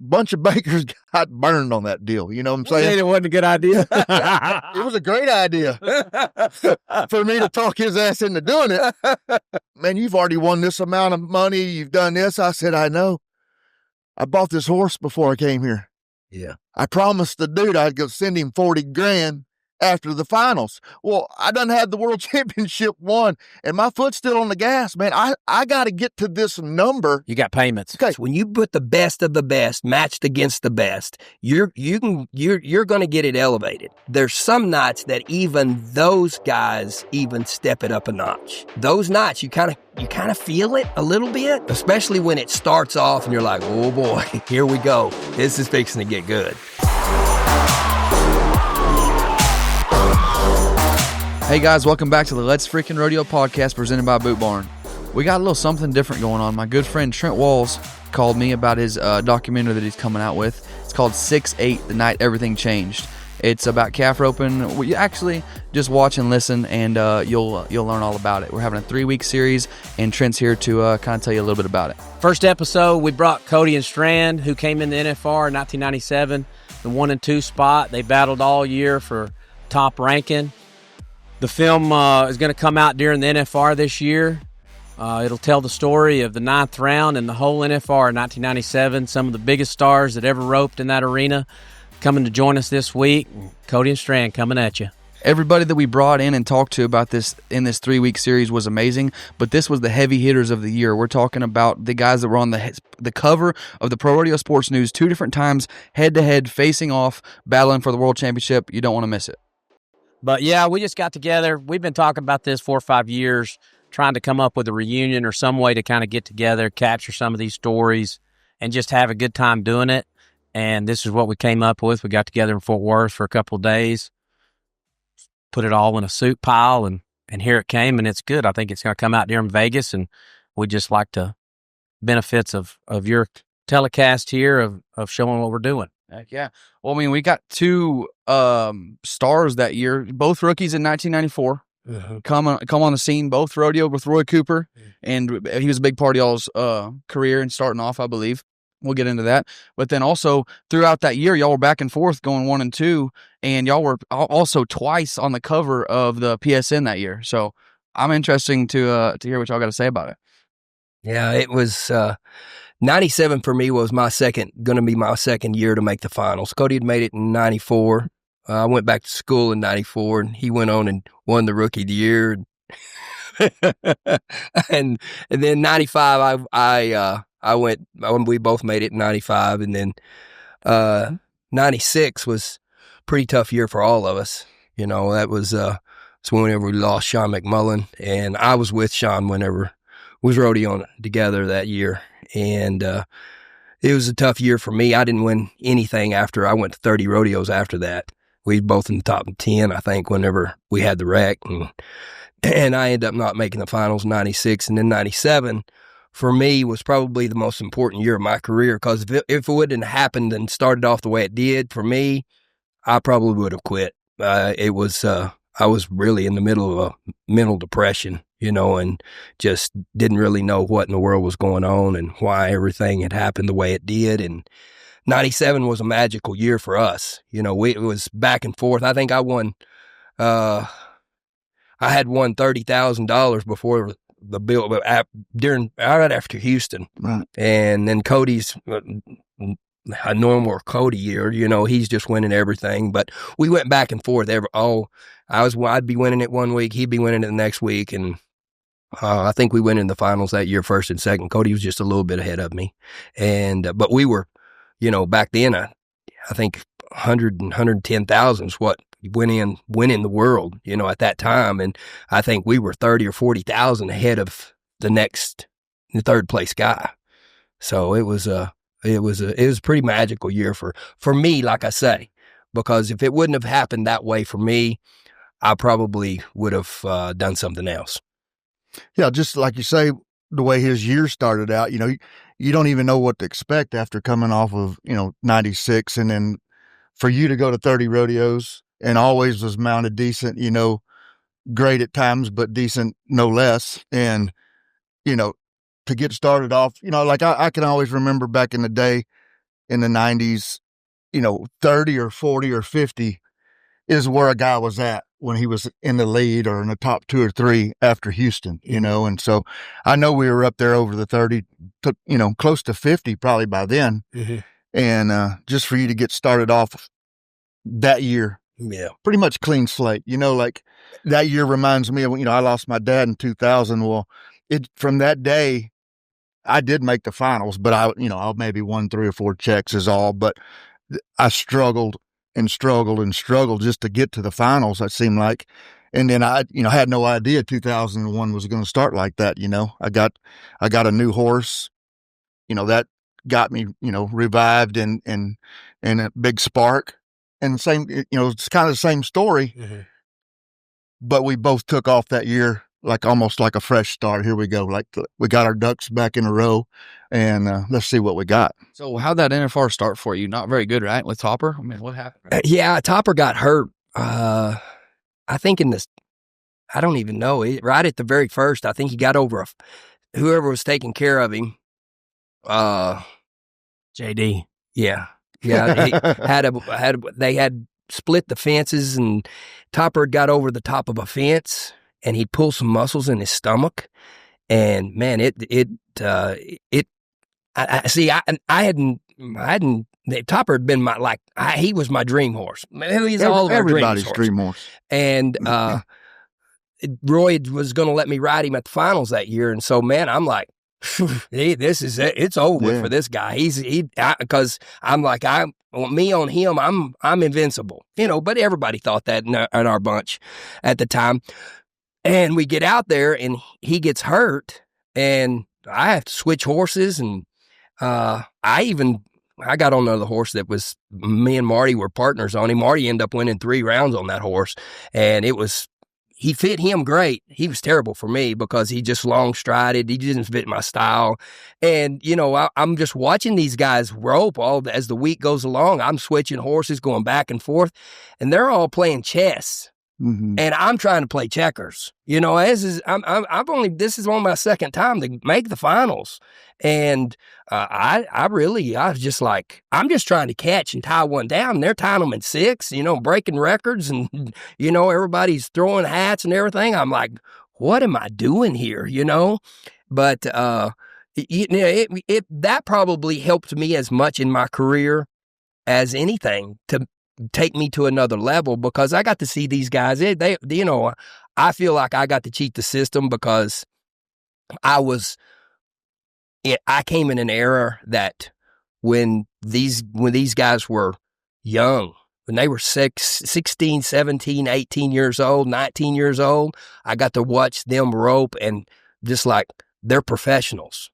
bunch of bakers got burned on that deal. You know what I'm saying? It wasn't a good idea. It was a great idea for me to talk his ass into doing it. Man, you've already won this amount of money. You've done this. I said, I know. I bought this horse before I came here. Yeah. I promised the dude I'd go send him 40 grand after the finals. Well, I done had the world championship won, and my foot's still on the gas, man. I got to get to this number. You got payments. Okay. When you put the best of the best matched against the best, you're going to get it elevated. There's some nights that even those guys even step it up a notch. Those nights you kind of feel it a little bit, especially when it starts off and you're like, oh boy, here we go. This is fixing to get good. Hey guys, welcome back to the Let's Freakin Rodeo podcast presented by Boot Barn. We got a little something different going on. My good friend Trent Walls called me about his documentary that he's coming out with. It's called 6'8", The Night Everything Changed. It's about calf roping. You actually just watch and listen, and you'll learn all about it. We're having a 3-week series, and Trent's here to kind of tell you a little bit about it. First episode, we brought Cody and Stran, who came in the NFR in 1997, the 1 and 2 spot. They battled all year for top ranking. The film is going to come out during the NFR this year. It'll tell the story of the 9th round and the whole NFR in 1997. Some of the biggest stars that ever roped in that arena coming to join us this week. Cody and Stran coming at you. Everybody that we brought in and talked to about this in this 3-week series was amazing, but this was the heavy hitters of the year. We're talking about the guys that were on the cover of the Pro Rodeo Sports News 2 different times, head-to-head, facing off, battling for the World Championship. You don't want to miss it. But yeah, we just got together. We've been talking about this 4 or 5 years, trying to come up with a reunion or some way to kind of get together, capture some of these stories, and just have a good time doing it. And this is what we came up with. We got together in Fort Worth for a couple of days, put it all in a soup pile, and here it came, and it's good. I think it's going to come out there in Vegas, and we just like the benefits of your telecast here of showing what we're doing. Heck yeah. Well, I mean, we got 2 stars that year, both rookies in 1994. Come on the scene, both rodeo with Roy Cooper, and he was a big part of y'all's career and starting off, I believe. We'll get into that. But then also throughout that year, y'all were back and forth going 1 and 2, and y'all were also twice on the cover of the PSN that year. So I'm interested to hear what y'all got to say about it. Yeah, it was 97 for me was going to be my second year to make the finals. Cody had made it in 94. I went back to school in 94, and he went on and won the Rookie of the Year. and then 95, we both made it in 95, and then 96 was a pretty tough year for all of us. You know, that was whenever we lost Sean McMullen, and I was with Sean whenever we was rodeoing together that year. And it was a tough year for me. I didn't win anything after I went to 30 rodeos after that. We were both in the top 10, I think, whenever we had the wreck. And I ended up not making the finals in 96. And then 97, for me, was probably the most important year of my career, because if it wouldn't have happened and started off the way it did, for me, I probably would have quit. I was really in the middle of a mental depression, you know, and just didn't really know what in the world was going on and why everything had happened the way it did. And 97 was a magical year for us. You know, it was back and forth. I think I had won $30,000 before the bill, right after Houston. Right. And then Cody's a normal Cody year, you know, he's just winning everything. But we went back and forth. I'd be winning it one week, he'd be winning it the next week, and I think we went in the finals that year, first and second. Cody was just a little bit ahead of me, and but we were, you know, back then, I think 100 and 110,000 is what went in winning the world, you know, at that time, and I think we were 30 or 40,000 ahead of the third place guy. So it was a pretty magical year for me, like I say, because if it wouldn't have happened that way for me, I probably would have done something else. Yeah, just like you say, the way his year started out, you know, you don't even know what to expect after coming off of, 96, and then for you to go to 30 rodeos and always was mounted decent, great at times, but decent no less. And, to get started off, like I can always remember back in the day, in the 90s, 30 or 40 or 50 is where a guy was at when he was in the lead or in the top 2 or 3 after Houston, and so I know we were up there over the 30, close to 50 probably by then. And just for you to get started off that year, pretty much clean slate, like that year reminds me of, I lost my dad in 2000. Well, from that day, I did make the finals, but I maybe won 3 or 4 checks is all, but I struggled and struggled and struggled just to get to the finals, it seemed like. And then I, had no idea 2001 was going to start like that. I got a new horse, that got me, revived and a big spark. And same, it's kind of the same story, but we both took off that year like almost like a fresh start. Here we go. Like we got our ducks back in a row, and let's see what we got. So how'd that NFR start for you? Not very good, right? With Topper? I mean, what happened? Yeah, Topper got hurt. I think I don't even know. Right at the very first, I think he got over whoever was taking care of him. JD. Yeah. Yeah. He they had split the fences, and Topper got over the top of a fence, and he pulled some muscles in his stomach. And man, Topper had been he was my dream horse. He's all of everybody's dream horse. And, Roy was going to let me ride him at the finals that year. And so, man, I'm like, hey, this is it. It's over for this guy. Because I'm like, me on him, I'm invincible, but everybody thought that in our bunch at the time. And we get out there and he gets hurt and I have to switch horses. And, I got on another horse that was me and Marty were partners on him. Marty ended up winning 3 rounds on that horse. And he fit him great. He was terrible for me because he just long strided. He didn't fit my style. And, I'm just watching these guys rope as the week goes along. I'm switching horses, going back and forth, and they're all playing chess. And I'm trying to play checkers. This is only my second time to make the finals. And I was just like, I'm just trying to catch and tie one down. And they're tying them in 6, breaking records, and, everybody's throwing hats and everything. I'm like, what am I doing here? But, that probably helped me as much in my career as anything to take me to another level, because I got to see these guys. I feel like I got to cheat the system because I came in an era that when these guys were young, when they were 16, 17, 18 years old, 19 years old, I got to watch them rope, and just like they're professionals.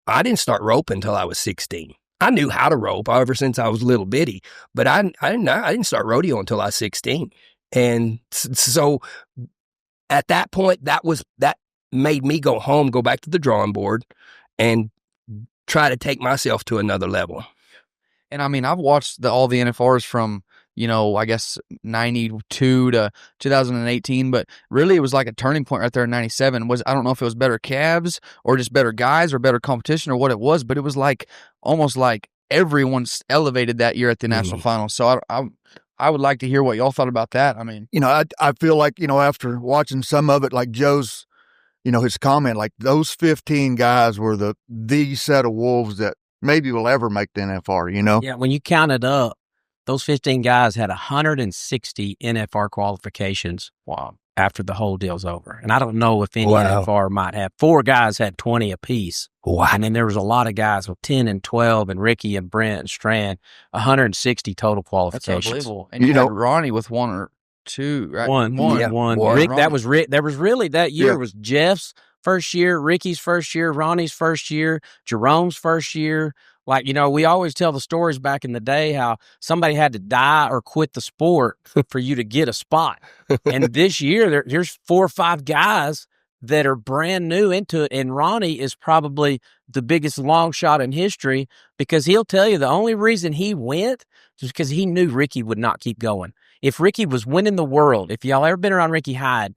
I didn't start roping until I was 16. I knew how to rope ever since I was little bitty, but I didn't start rodeo until I was 16. And so at that point, that made me go home, go back to the drawing board, and try to take myself to another level. And I mean, I've watched all the NFRs from, I guess 92 to 2018, but really it was like a turning point right there in 97. I don't know if it was better calves or just better guys or better competition or what it was, but it was like almost like everyone's elevated that year at the national finals. So I would like to hear what y'all thought about that. I mean, I feel like, after watching some of it, like Joe's, his comment, like those 15 guys were the set of wolves that maybe will ever make the NFR, Yeah, when you count it up, those 15 guys had 160 NFR qualifications. Wow. After the whole deal's over. And I don't know if any NFR might have. 4 guys had 20 apiece. Wow. And then there was a lot of guys with 10 and 12, and Ricky and Brent and Stran, 160 total qualifications. That's unbelievable. And you had Ronnie with 1 or 2, right? One. Rick, that was really that year was Jeff's first year, Ricky's first year, Ronnie's first year, Jerome's first year. Like, we always tell the stories back in the day how somebody had to die or quit the sport for you to get a spot. And this year, there's 4 or 5 guys that are brand new into it. And Ronnie is probably the biggest long shot in history, because he'll tell you the only reason he went is because he knew Ricky would not keep going. If Ricky was winning the world, if y'all ever been around Ricky Hyde,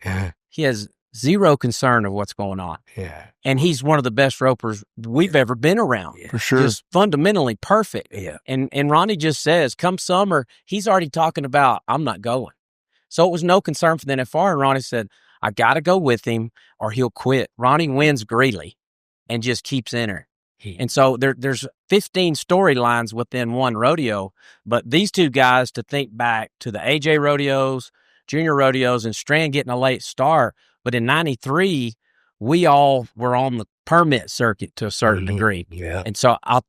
he has zero concern of what's going on. Yeah. And he's one of the best ropers we've ever been around. Yeah. For sure. Just fundamentally perfect. Yeah. And Ronnie just says, come summer, he's already talking about, I'm not going. So it was no concern for the NFR. And Ronnie said, I got to go with him or he'll quit. Ronnie wins greedily and just keeps entering. And so there's 15 storylines within one rodeo. But these two guys, to think back to the AJ rodeos, junior rodeos, and Stran getting a late start. But in 93, we all were on the permit circuit to a certain degree. Yeah. And so I'll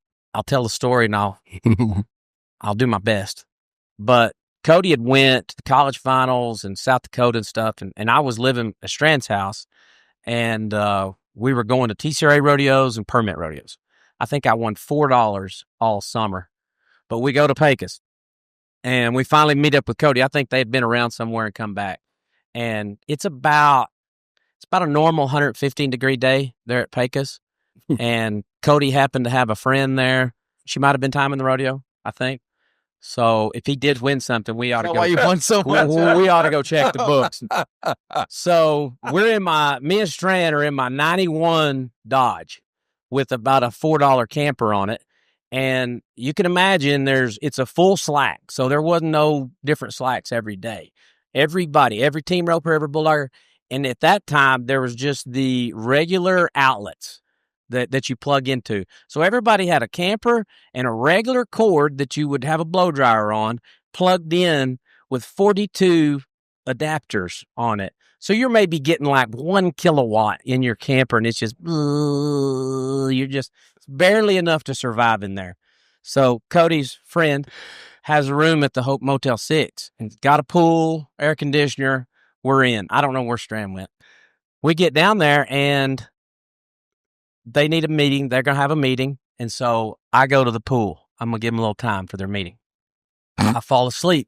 tell the story and I'll do my best. But Cody had went to the college finals in South Dakota and stuff, and I was living at Strand's house, and we were going to TCRA rodeos and permit rodeos. I think I won $4 all summer. But we go to Pecos, and we finally meet up with Cody. I think they had been around somewhere and come back. And it's about a normal 115-degree day there at Pecos. And Cody happened to have a friend there. She might have been timing the rodeo, I think. So if he did win something, we ought to go. Why you won so much? We ought to go check the books. So me and Stran are in my 91 Dodge with about a $4 camper on it. And you can imagine it's a full slack. So there wasn't no different slacks every day. Every team roper, every bulldogger. And at that time, there was just the regular outlets that you plug into. So everybody had a camper and a regular cord that you would have a blow dryer on, plugged in with 42 adapters on it. So you're maybe getting like 1 kilowatt in your camper, and it's just, it's barely enough to survive in there. So Cody's friend has a room at the Hope Motel 6 and got a pool, air conditioner. We're in. I don't know where Stran went. We get down there and they need a meeting. They're going to have a meeting. And so I go to the pool. I'm going to give them a little time for their meeting. I fall asleep.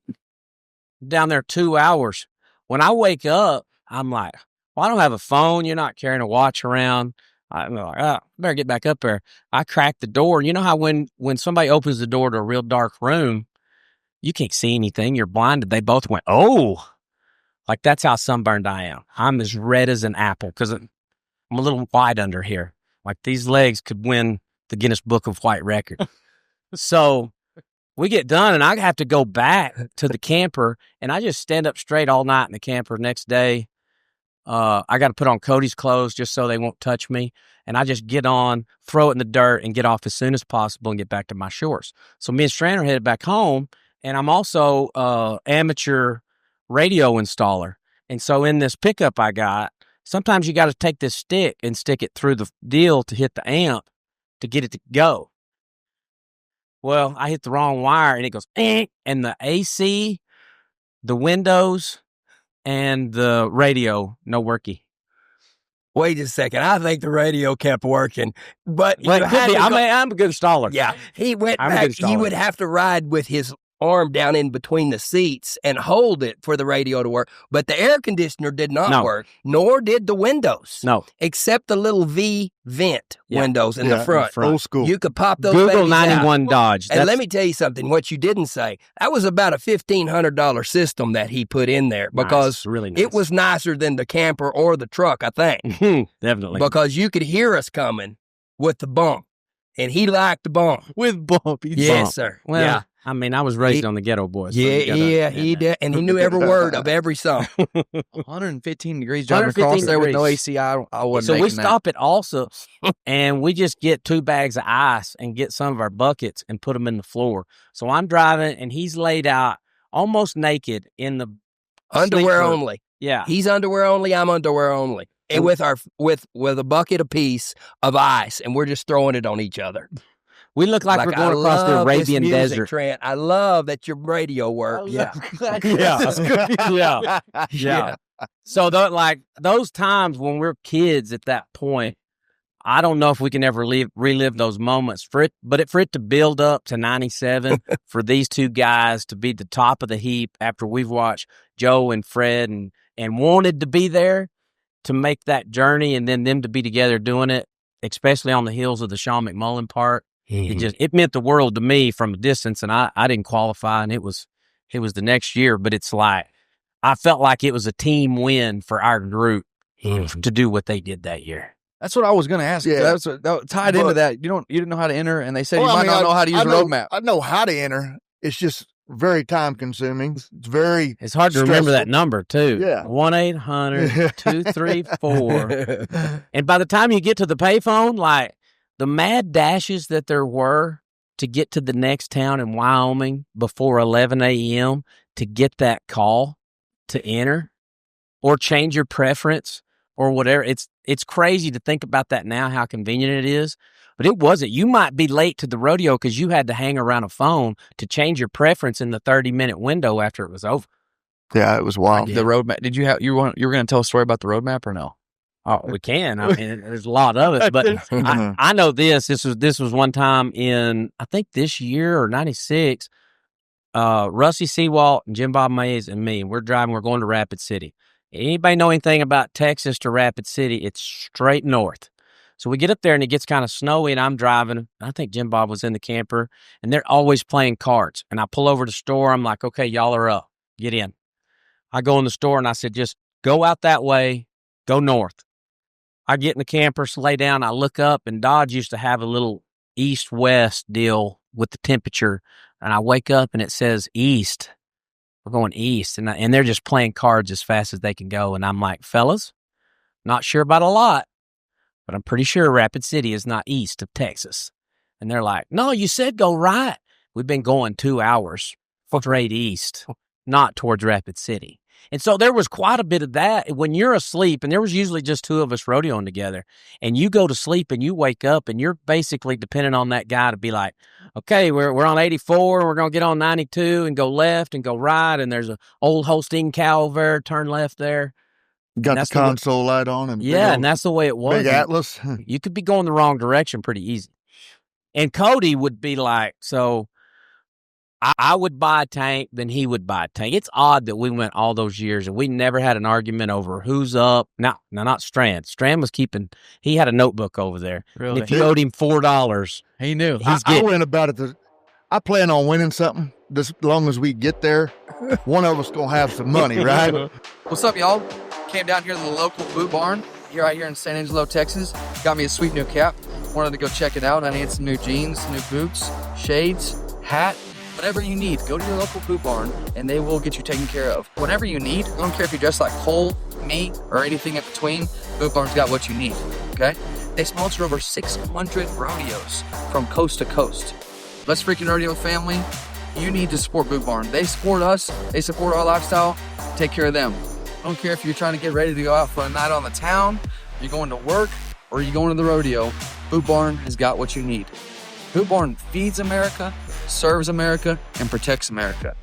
Down there 2 hours. When I wake up, I'm like, well, I don't have a phone. You're not carrying a watch around. I'm like, better get back up there. I crack the door. You know how when somebody opens the door to a real dark room, you can't see anything. You're blinded. They both went, oh. Like, that's how sunburned I am. I'm as red as an apple because I'm a little white under here. Like, these legs could win the Guinness Book of White Record. So we get done, and I have to go back to the camper, and I just stand up straight all night in the camper. Next day, I got to put on Cody's clothes just so they won't touch me, and I just get on, throw it in the dirt, and get off as soon as possible and get back to my shorts. So me and Stran are headed back home, and I'm also amateur radio installer. And so in this pickup I got, sometimes you got to take this stick and stick it through the deal to hit the amp to get it to go. Well, I hit the wrong wire and it goes, and the AC, the windows, and the radio, no worky. Wait a second. I think the radio kept working, but Well, it could be. I'm a good installer. Yeah, he went I'm a back. good installer. He would have to ride with his arm down in between the seats and hold it for the radio to work. But the air conditioner did not work, nor did the windows. No. Except the little V vent windows in the front. Old school. You could pop those Google babies 91 out. Dodge. And let me tell you something, what you didn't say, that was about a $1,500 system that he put in there because really nice. it was nicer than the camper or the truck, I think. Definitely. Because you could hear us coming with the bump. And he liked the bump. With bump. Yes, sir. Well, yeah. I mean, I was raised on the Ghetto Boys. So he did. And he knew every word of every song. 115 degrees driving across 115 there with no degrees. AC. I wasn't So we making that. stop at also, and we just get 2 bags of ice and get some of our buckets and put them in the floor. So I'm driving, and he's laid out almost naked in the Underwear sleeper. only. Yeah. He's underwear only. I'm underwear only. And with a bucket apiece of ice, and we're just throwing it on each other. We look like we're going across the Arabian desert. Trent. I love that your radio work. Yeah. Yeah. So those times when we're kids at that point, I don't know if we can ever relive those moments. For it to build up to 97, for these two guys to be the top of the heap after we've watched Joe and Fred and wanted to be there to make that journey, and then them to be together doing it, especially on the heels of the Sean McMullen part. It meant the world to me from a distance, and I didn't qualify, and it was the next year. But it's like I felt like it was a team win for our group to do what they did that year. That's what I was going to ask. Yeah. That's what, that tied into that. You didn't know how to enter, and they said Well, you I might mean, not know how to use a roadmap. I know how to enter. It's just very time consuming. It's very It's hard to remember that number too. Yeah. 1-800-234. And by the time you get to the payphone, like the mad dashes that there were to get to the next town in Wyoming before 11 a.m. to get that call to enter or change your preference or whatever. It's crazy to think about that now, how convenient it is. But it wasn't. You might be late to the rodeo because you had to hang around a phone to change your preference in the 30-minute window after it was over. Yeah, it was wild. The roadmap. Did you have you were going to tell a story about the roadmap or no? Oh, we can. I mean, there's a lot of it, but I know this. This was one time in, I think this year or 96, Rusty Seawalt and Jim Bob Mays and me, and we're driving, we're going to Rapid City. Anybody know anything about Texas to Rapid City? It's straight north. So we get up there and it gets kind of snowy and I'm driving. I think Jim Bob was in the camper and they're always playing cards. And I pull over to the store. I'm like, okay, y'all are up. Get in. I go in the store and I said, just go out that way. Go north. I get in the camper, lay down. I look up and Dodge used to have a little east-west deal with the temperature. And I wake up and it says east. We're going east. And they're just playing cards as fast as they can go. And I'm like, fellas, not sure about a lot, but I'm pretty sure Rapid City is not east of Texas. And they're like, no, you said go right. We've been going 2 hours straight east, not towards Rapid City. And so there was quite a bit of that. When you're asleep, and there was usually just two of us rodeoing together, and you go to sleep and you wake up and you're basically dependent on that guy to be like, okay, we're on 84, we're going to get on 92 and go left and go right, and there's an old Holstein cow over there, turn left there. Got the console light on. And and that's the way it was. Big Atlas. You could be going the wrong direction pretty easy. And Cody would be like, so I would buy a tank, then he would buy a tank. It's odd that we went all those years and we never had an argument over who's up. No, not Stran. Stran was he had a notebook over there. Really? And if you owed him $4, he knew. I went about it. I plan on winning something. As long as we get there, one of us going to have some money, right? What's up, y'all? Came down here to the local boot barn right here in San Angelo, Texas. Got me a sweet new cap. Wanted to go check it out. I need some new jeans, new boots, shades, hat, whatever you need. Go to your local boot barn and they will get you taken care of. Whatever you need, I don't care if you dress like Cole, me, or anything in between, Boot Barn's got what you need, okay? They sponsor over 600 rodeos from coast to coast. Let's Freakin' Rodeo family, you need to support Boot Barn. They support us, they support our lifestyle, take care of them. I don't care if you're trying to get ready to go out for a night on the town, you're going to work, or you're going to the rodeo, Boot Barn has got what you need. Boot Barn feeds America, serves America, and protects America.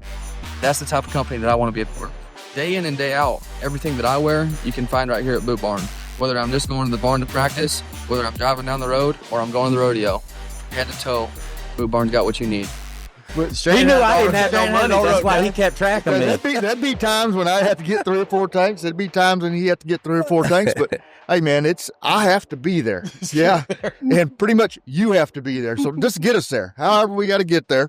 That's the type of company that I want to be a part of. Day in and day out, everything that I wear, you can find right here at Boot Barn. Whether I'm just going to the barn to practice, whether I'm driving down the road, or I'm going to the rodeo. Head to toe, Boot Barn's got what you need. He knew I didn't have no money. That's why he kept track of me. That'd be times when I have to get 3 or 4 tanks. There'd be times when he had to get 3 or 4 tanks. But hey, man, I have to be there. Yeah, and pretty much you have to be there. So just get us there. However, we got to get there.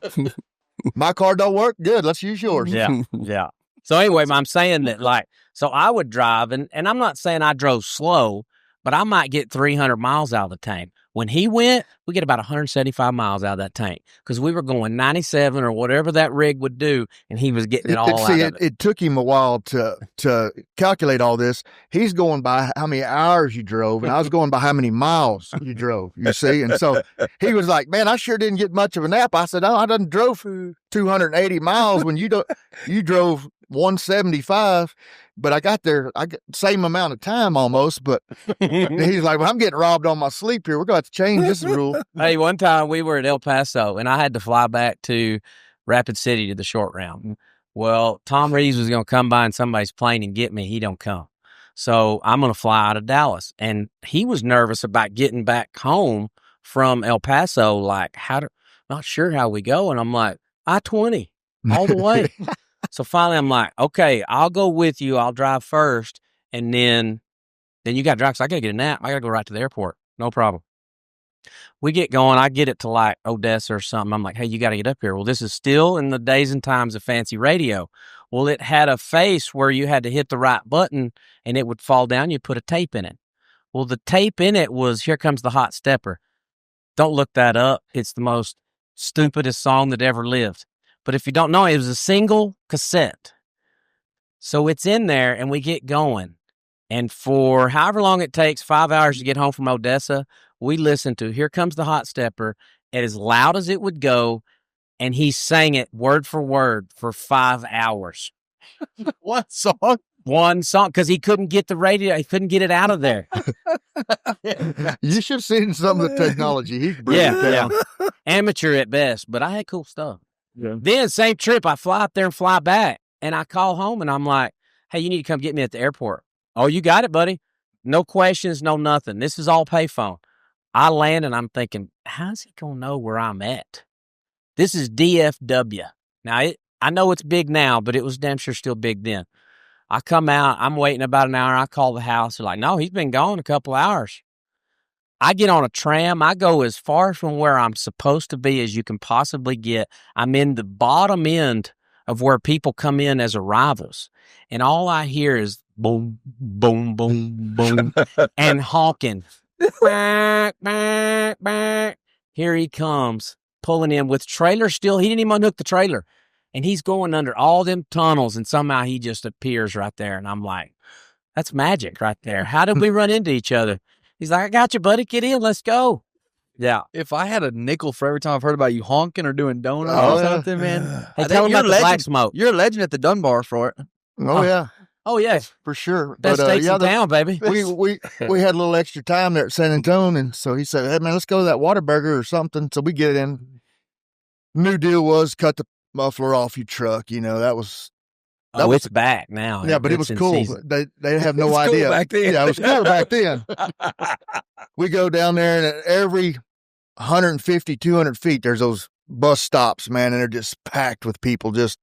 My car don't work. Good. Let's use yours. Yeah. So anyway, I'm saying that so I would drive, and I'm not saying I drove slow, but I might get 300 miles out of the tank. When he went, we get about 175 miles out of that tank because we were going 97 or whatever that rig would do, and he was getting it all out of it. It took him a while to calculate all this. He's going by how many hours you drove, and I was going by how many miles you drove, you see? And so he was like, man, I sure didn't get much of a nap. I said, no, I done drove 280 miles when you drove 175. But I got there, same amount of time almost, but he's like, well, I'm getting robbed on my sleep here. We're going to have to change this rule. Hey, one time we were at El Paso, and I had to fly back to Rapid City to the short round. Well, Tom Reeves was going to come by in somebody's plane and get me. He don't come. So I'm going to fly out of Dallas. And he was nervous about getting back home from El Paso, like, not sure how we go. And I'm like, I-20 all the way. So finally, I'm like, okay, I'll go with you. I'll drive first, and then you got to drive because I got to get a nap. I got to go right to the airport. No problem. We get going. I get it to like Odessa or something. I'm like, hey, you got to get up here. Well, this is still in the days and times of fancy radio. Well, it had a face where you had to hit the right button and it would fall down. You put a tape in it. Well, the tape in it was Here Comes the Hot Stepper. Don't look that up. It's the most stupidest song that ever lived. But if you don't know, it was a single cassette. So it's in there and we get going. And for however long it takes, 5 hours to get home from Odessa, we listened to Here Comes the Hot Stepper as loud as it would go. And he sang it word for word for 5 hours. What song? One song, because he couldn't get the radio. He couldn't get it out of there. You should have seen some of the technology. He's brilliant. Yeah. Amateur at best, but I had cool stuff. Yeah. Then same trip, I fly up there and fly back. And I call home and I'm like, hey, you need to come get me at the airport. Oh, you got it, buddy. No questions, no nothing. This is all payphone. I land and I'm thinking, how's he going to know where I'm at? This is DFW. Now, I know it's big now, but it was damn sure still big then. I come out. I'm waiting about an hour. I call the house. They're like, no, he's been gone a couple hours. I get on a tram. I go as far from where I'm supposed to be as you can possibly get. I'm in the bottom end of where people come in as arrivals. And all I hear is boom, boom, boom, boom, and honking. Back, back, back. Here he comes, pulling in with trailer still. He didn't even unhook the trailer. And he's going under all them tunnels, and somehow he just appears right there. And I'm like, that's magic right there. How did we run into each other? He's like, I got you, buddy. Get in. Let's go. Yeah. If I had a nickel for every time I've heard about you honking or doing donuts or something, man. Hey, tell him about the black smoke. You're a legend at the Dunbar for it. Oh, yeah. Oh, yeah. For sure. Best steaks in town, baby. We had a little extra time there at San Antonio, and so he said, hey, man, let's go to that Whataburger or something. So we get in. New deal was cut the muffler off your truck. You know, that was it's back now. Yeah, but it was cool. They have no idea. Cool back then. Yeah, it was cool back then. We go down there, and at every 150, 200 feet, there's those bus stops, man, and they're just packed with people. Just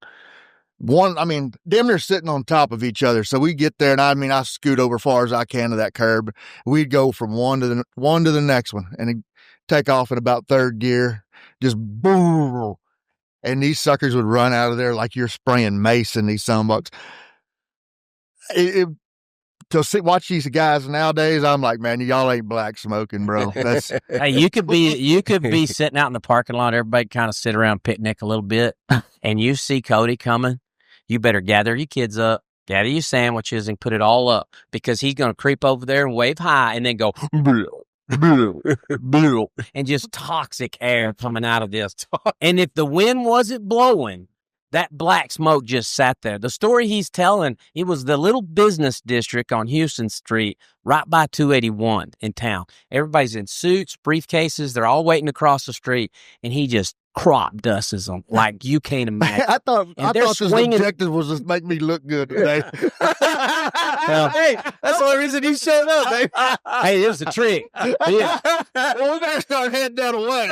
damn near sitting on top of each other. So we get there, and I scoot over as far as I can to that curb. We'd go from one to the next one, and take off in about third gear, just boom. And these suckers would run out of there like you're spraying mace in these sunbucks. Watch these guys nowadays, I'm like, man, y'all ain't black smoking, bro. Hey, you could be sitting out in the parking lot, everybody kind of sit around picnic a little bit, and you see Cody coming. You better gather your kids up, gather your sandwiches, and put it all up, because he's going to creep over there and wave high and then go, and just toxic air coming out of this. And if the wind wasn't blowing, that black smoke just sat there. The story he's telling, it was the little business district on Houston Street, right by 281 in town. Everybody's in suits, briefcases. They're all waiting across the street, and he just crop dusts them like you can't imagine. I thought this objective was just make me look good today. Hey, that's the only reason you showed up, baby. Hey, it was a trick. Yeah. Well, we better start heading down the way.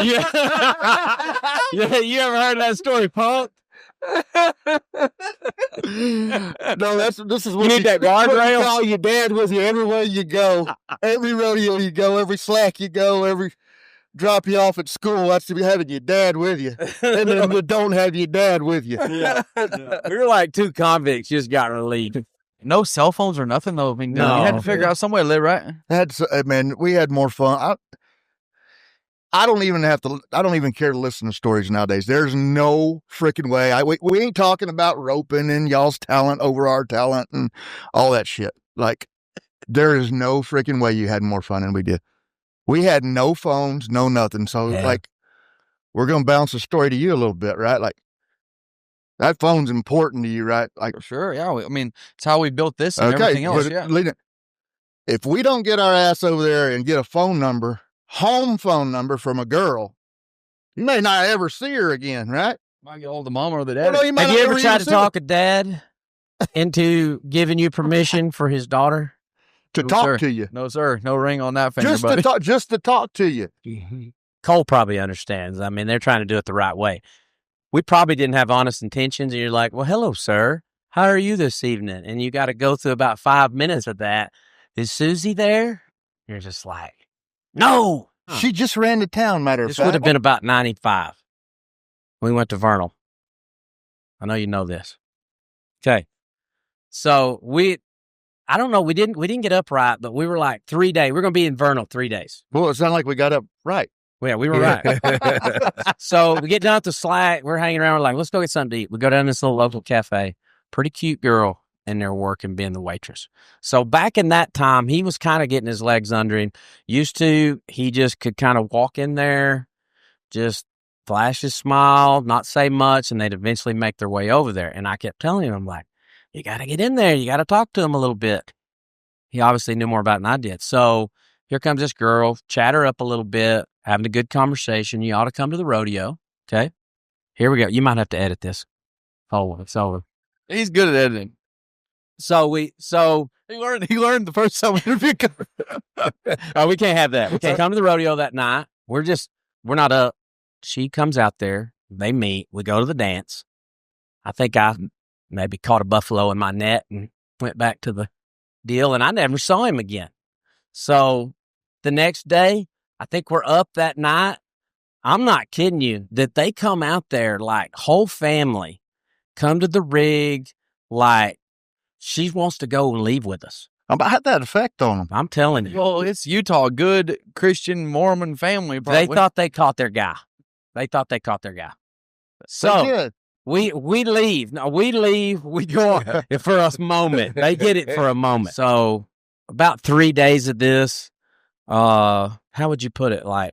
Yeah, you ever heard that story, punk? No, this is what you need that guardrail. You call your dad with you everywhere you go, every rodeo you go, every slack you go, every drop you off at school. That's to be having your dad with you, and then we don't have your dad with you. Yeah. We were like two convicts just got released. No cell phones or nothing though. I mean, No. You had to figure out some way to live, right? Man, we had more fun. I don't even care to listen to stories nowadays. There's no freaking way. We ain't talking about roping and y'all's talent over our talent and all that shit. Like, there is no freaking way you had more fun than we did. We had no phones, no nothing. So, like, we're going to bounce the story to you a little bit, right? Like, that phone's important to you, right? Like, For sure, yeah. It's how we built this and everything else, yeah. If we don't get our ass over there and get a home phone number from a girl, you may not ever see her again, right? Might get hold of the mom or the dad. Well, Have you ever tried to talk a dad into giving you permission for his daughter to talk to you? No, sir. No ring on that finger, buddy. Just to talk to you. Cole probably understands. I mean, they're trying to do it the right way. We probably didn't have honest intentions, and you're like, well, hello, sir. How are you this evening? And you got to go through about 5 minutes of that. Is Susie there? You're just like, no. She just ran to town, matter of This fact. would have been about 95. We went to Vernal. I know you know this. Okay. So I don't know, we didn't get up right, but we were like 3 days. We're going to be in Vernal 3 days. Well, it sounded like we got up right. Yeah, we were right. So we get down at the Slack. We're hanging around. We're like, let's go get something to eat. We go down to this little local cafe. Pretty cute girl in there working, being the waitress. So back in that time, he was kind of getting his legs under him. He just could kind of walk in there, just flash his smile, not say much, and they'd eventually make their way over there. And I kept telling him, I'm like, you got to get in there. You got to talk to him a little bit. He obviously knew more about it than I did. So here comes this girl, chat her up a little bit, having a good conversation. You ought to come to the rodeo. Okay. Here we go. You might have to edit this. Oh, it's over. He's good at editing. So he learned the first time we interviewed. oh, we can't have that. We can't come to the rodeo that night. We're not up. She comes out there. They meet. We go to the dance. I think I maybe caught a buffalo in my net and went back to the deal, and I never saw him again. So the next day, I think we're up that night. I'm not kidding you that they come out there like whole family, come to the rig, like she wants to go and leave with us. I had that effect on them. I'm telling you. Well, it's Utah, good Christian Mormon family. Probably. They thought they caught their guy. So we leave. No, we leave. We go on for a moment. They get it for a moment. So about 3 days of this, how would you put it? Like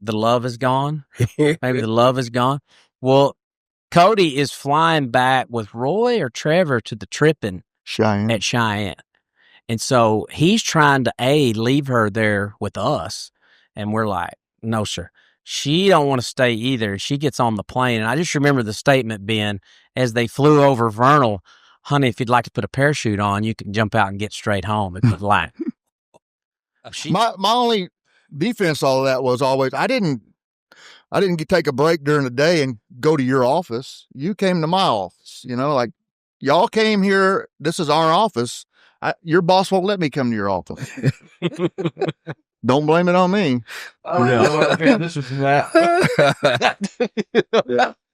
the love is gone. Maybe the love is gone. Well, Cody is flying back with Roy or Trevor to the tripping at Cheyenne. And so he's trying to leave her there with us. And we're like, no, sir. She don't want to stay either. She gets on the plane. And I just remember the statement being, as they flew over Vernal, honey, if you'd like to put a parachute on, you can jump out and get straight home. It was like, my only defense all of that was always, I didn't take a break during the day and go to your office. You came to my office, like y'all came here. This is our office. Your boss won't let me come to your office. Don't blame it on me. This was that.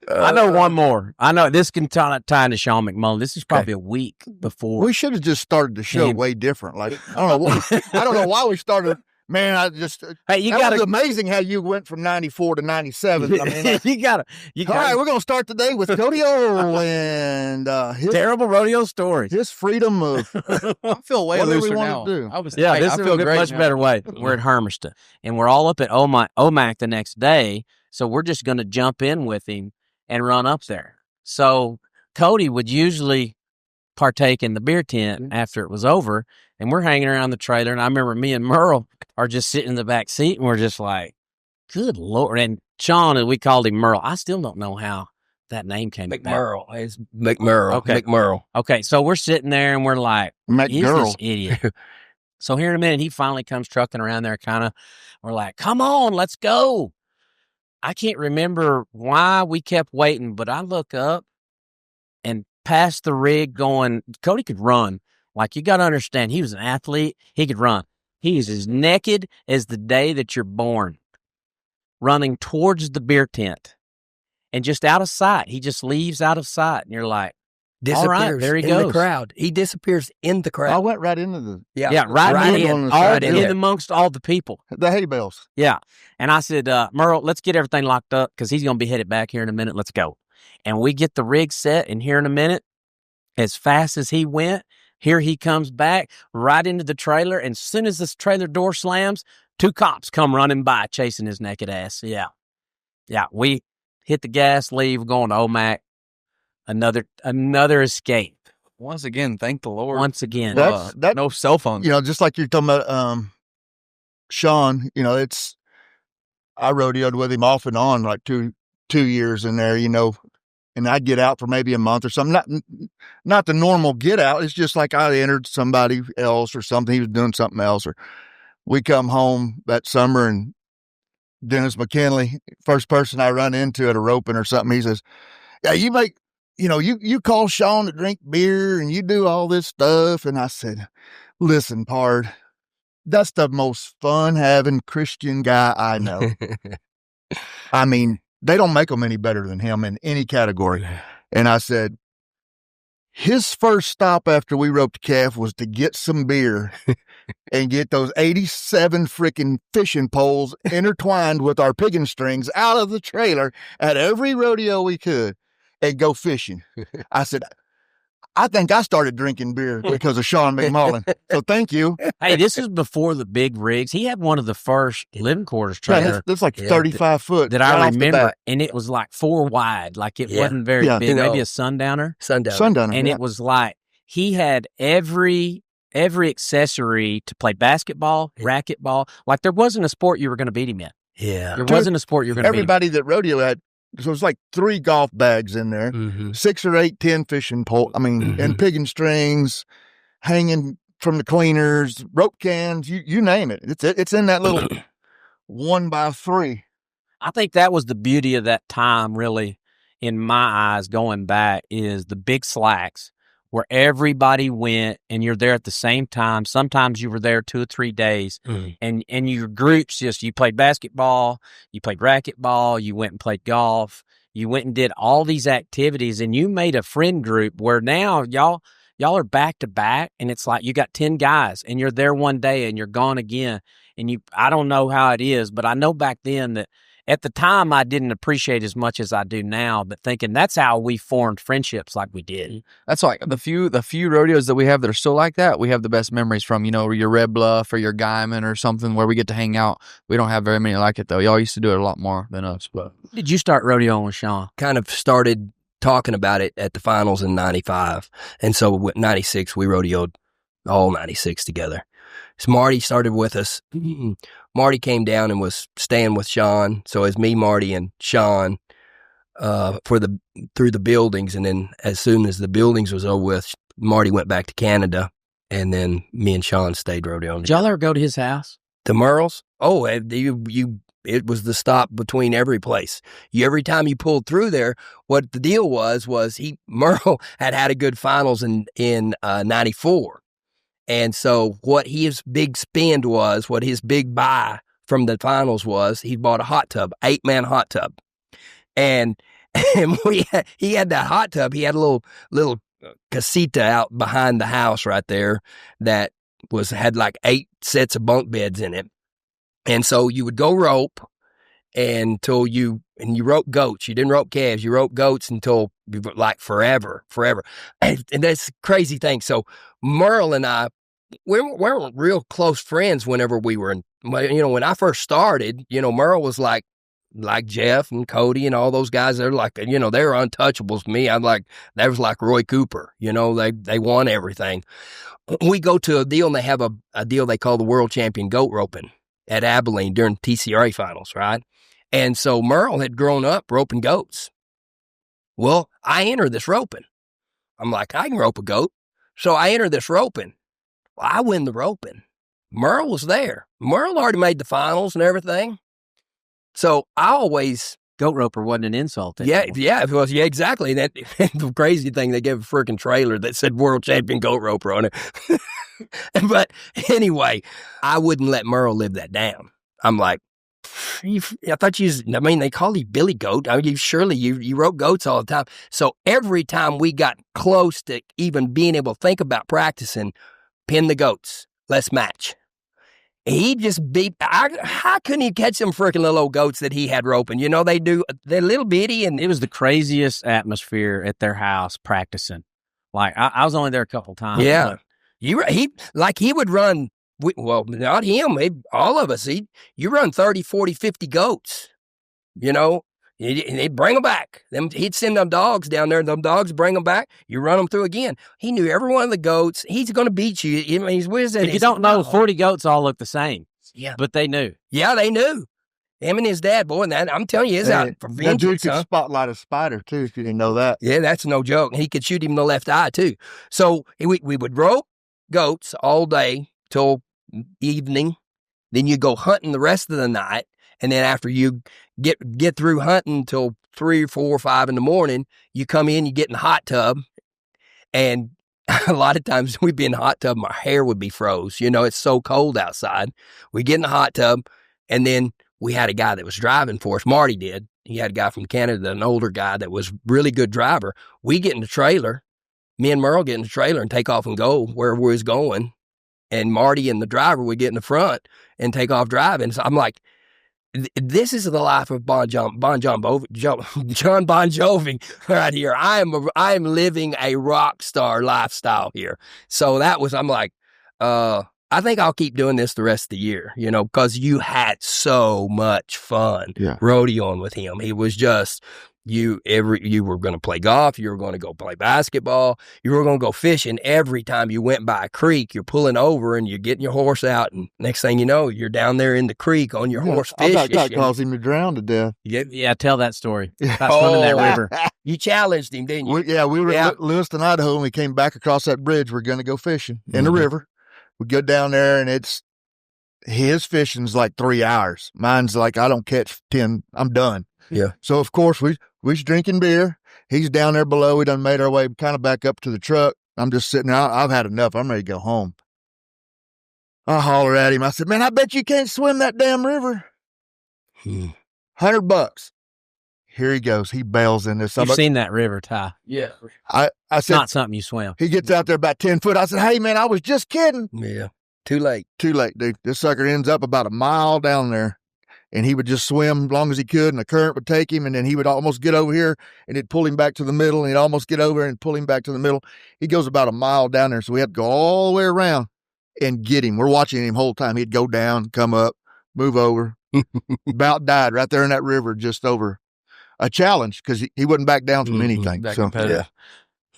I know one more. I know this can tie into Sean McMullen. This is probably a week before. We should have just started the show way different. Like I don't know why we started. Man, that was amazing how you went from 94 to 97. I mean, you gotta. All right, we're gonna start today with Cody Ohl and his terrible rodeo stories. His freedom of. I feel way looser now. This is a much better way. We're at Hermiston, and we're all up at Omac the next day. So we're just gonna jump in with him and run up there. So Cody would usually partake in the beer tent after it was over, and we're hanging around the trailer. And I remember me and Merle are just sitting in the back seat, and we're just like, good Lord. And Sean, we called him Merle. I still don't know how that name came about. McMurrow. It's McMurrow. Okay. McMurrow. Okay, so we're sitting there, and we're like, he's this idiot. So here in a minute, he finally comes trucking around there, kind of. We're like, come on, let's go. I can't remember why we kept waiting, but I look up and past the rig going, Cody could run. Like, you got to understand, he was an athlete. He could run. He is as naked as the day that you're born, running towards the beer tent and just out of sight. He just leaves out of sight. And you're like, disappears all right, there he in goes. The crowd. He disappears in the crowd. I went right into the right in amongst all the people. The hay bales. Yeah. And I said, Merle, let's get everything locked up because he's going to be headed back here in a minute. Let's go. And we get the rig set, and here in a minute, as fast as he went, here he comes back right into the trailer. And as soon as this trailer door slams, 2 cops come running by chasing his naked ass. Yeah. Yeah. We hit the gas, leave, going to OMAC. Another escape. Once again, thank the Lord. Once again. No cell phones. Just like you're talking about Sean, I rodeoed with him off and on like two years in there, and I'd get out for maybe a month or something. Not the normal get out. It's just like I entered somebody else or something. He was doing something else. Or we come home that summer, and Dennis McKinley, first person I run into at a roping or something, he says, yeah, you make, you call Sean to drink beer and you do all this stuff. And I said, listen, Pard, that's the most fun having Christian guy I know. I mean, they don't make them any better than him in any category. And I said, his first stop after we roped the calf was to get some beer and get those 87 freaking fishing poles intertwined with our pigging strings out of the trailer at every rodeo we could and go fishing. I said, I think I started drinking beer because of Sean McMullen. So thank you. Hey, this is before the big rigs. He had one of the first living quarters Yeah, trailer that's like 35 foot. that right I off the remember, bat. and it was like 4 wide. Like it Yeah. wasn't very Yeah. big, You know, maybe a sundowner. Sundowner. And it was like he had every accessory to play basketball, racquetball. Like there wasn't a sport you were going to beat him in. Yeah. There wasn't a sport you were going to beat him. Everybody that rodeo had, so it was like 3 golf bags in there, Mm-hmm. 6 or 8, 10 fishing pole. I mean, and pigging strings hanging from the cleaners, rope cans, you name it. It's in that little 1x3. I think that was the beauty of that time, really, in my eyes, going back, is the big slacks where everybody went and you're there at the same time. Sometimes you were there 2 or 3 days, and your groups just, you played basketball, you played racquetball, you went and played golf, you went and did all these activities, and you made a friend group where now y'all are back to back, and it's like you got 10 guys and you're there one day and you're gone again. And I don't know how it is, but I know back then that at the time I didn't appreciate as much as I do now, but thinking that's how we formed friendships like we did. That's like the few rodeos that we have that are still like that. We have the best memories from, your Red Bluff or your Guyman or something where we get to hang out. We don't have very many like it though. Y'all used to do it a lot more than us. But Did you start rodeoing, Sean? Kind of started talking about it at the finals in 95. And so with 96, we rodeoed all 96 together. So Marty started with us. Marty came down and was staying with Sean. So as me, Marty, and Sean through the buildings. And then as soon as the buildings was over with, Marty went back to Canada. And then me and Sean stayed rodeoing. Did y'all ever go to his house? To Merle's? Oh, it was the stop between every place. Every time you pulled through there, what the deal was Merle had a good finals in 94. And so what his big spend was, what his big buy from the finals was, he bought a hot tub, 8-man hot tub. And he had that hot tub. He had a little casita out behind the house right there that had like 8 sets of bunk beds in it. And so you would go rope until you roped goats. You didn't rope calves. You roped goats until like forever. And that's a crazy thing. So Merle and I, we weren't real close friends whenever we were when I first started, Merle was like Jeff and Cody and all those guys. They're like, they were untouchables to me. I'm like, that was like Roy Cooper, they won everything. We go to a deal and they have a deal they call the World Champion Goat Roping at Abilene during TCRA finals, right? And so Merle had grown up roping goats. Well, I entered this roping. I'm like, I can rope a goat. So I entered this roping. Well, I win the roping. Merle was there. Merle already made the finals and everything. So I always... Goat roper wasn't an insult Yeah, anymore. yeah, it was. Yeah, exactly. That the crazy thing, they gave a freaking trailer that said World Champion Goat Roper on it. But anyway, I wouldn't let Merle live that down. I'm like, I thought they call you Billy Goat. I mean, you rope goats all the time. So every time we got close to even being able to think about practicing, pin the goats, let's match. He just how couldn't he catch them freaking little old goats that he had roping? They're little bitty. And It was the craziest atmosphere at their house practicing. Like, I was only there a couple times. yeah, but he would run, well, not him, all of us. You run 30, 40, 50 goats, he'd bring them back. He'd send them dogs down there. Them dogs bring them back. You run them through again. He knew every one of the goats. He's going to beat you. I mean, if you don't know, 40 goats all look the same. Yeah. But they knew. Yeah, they knew. Him and his dad, boy, and that, I'm telling you, is out for That dude vengeance, could huh? spotlight a spider, too, if you didn't know that. Yeah, that's no joke. He could shoot him in the left eye, too. So we would rope goats all day till evening. Then you go hunting the rest of the night. And then after you get through hunting till 3 or 4 or 5 in the morning, you come in, you get in the hot tub. And a lot of times we'd be in the hot tub, my hair would be froze. You know, it's so cold outside. We get in the hot tub, and then we had a guy that was driving for us. Marty did. He had a guy from Canada, an older guy that was really good driver. We get in the trailer. Me and Merle get in the trailer and take off and go wherever we was going. And Marty and the driver would get in the front and take off driving. So I'm like, this is the life of John Bon Jovi right here. I am living a rock star lifestyle here. So that was, I'm like, I think I'll keep doing this the rest of the year, you know, because you had so much fun rodeoing with him. He was just, you were going to play golf, you were going to go play basketball, you were going to go fishing. Every time you went by a creek, you're pulling over and you're getting your horse out, and next thing you know, you're down there in the creek on your horse fishing. I got caused him to drown to death. Yeah, tell that story. About swimming that river. You challenged him, didn't you? We were in Lewiston, Idaho, and we came back across that bridge. We're going to go fishing in the river. We go down there, and his fishing's like 3 hours. Mine's like, I don't catch 10, I'm done. Yeah. So, of course, we was drinking beer. He's down there below. We done made our way kind of back up to the truck. I'm just sitting there. I've had enough. I'm ready to go home. I holler at him. I said, man, I bet you can't swim that damn river. $100. Here he goes. He bails in this. You've seen that river, Ty. Yeah. I said, not something you swim. He gets out there about 10 foot. I said, hey, man, I was just kidding. Yeah. Too late, dude. This sucker ends up about a mile down there. And he would just swim as long as he could, and the current would take him, and then he would almost get over here, and it'd pull him back to the middle, and he'd almost get over and pull him back to the middle. He goes about a mile down there, so we had to go all the way around and get him. We're watching him the whole time. He'd go down, come up, move over. About died right there in that river, just over a challenge, because he wouldn't back down from anything. That so, competitive.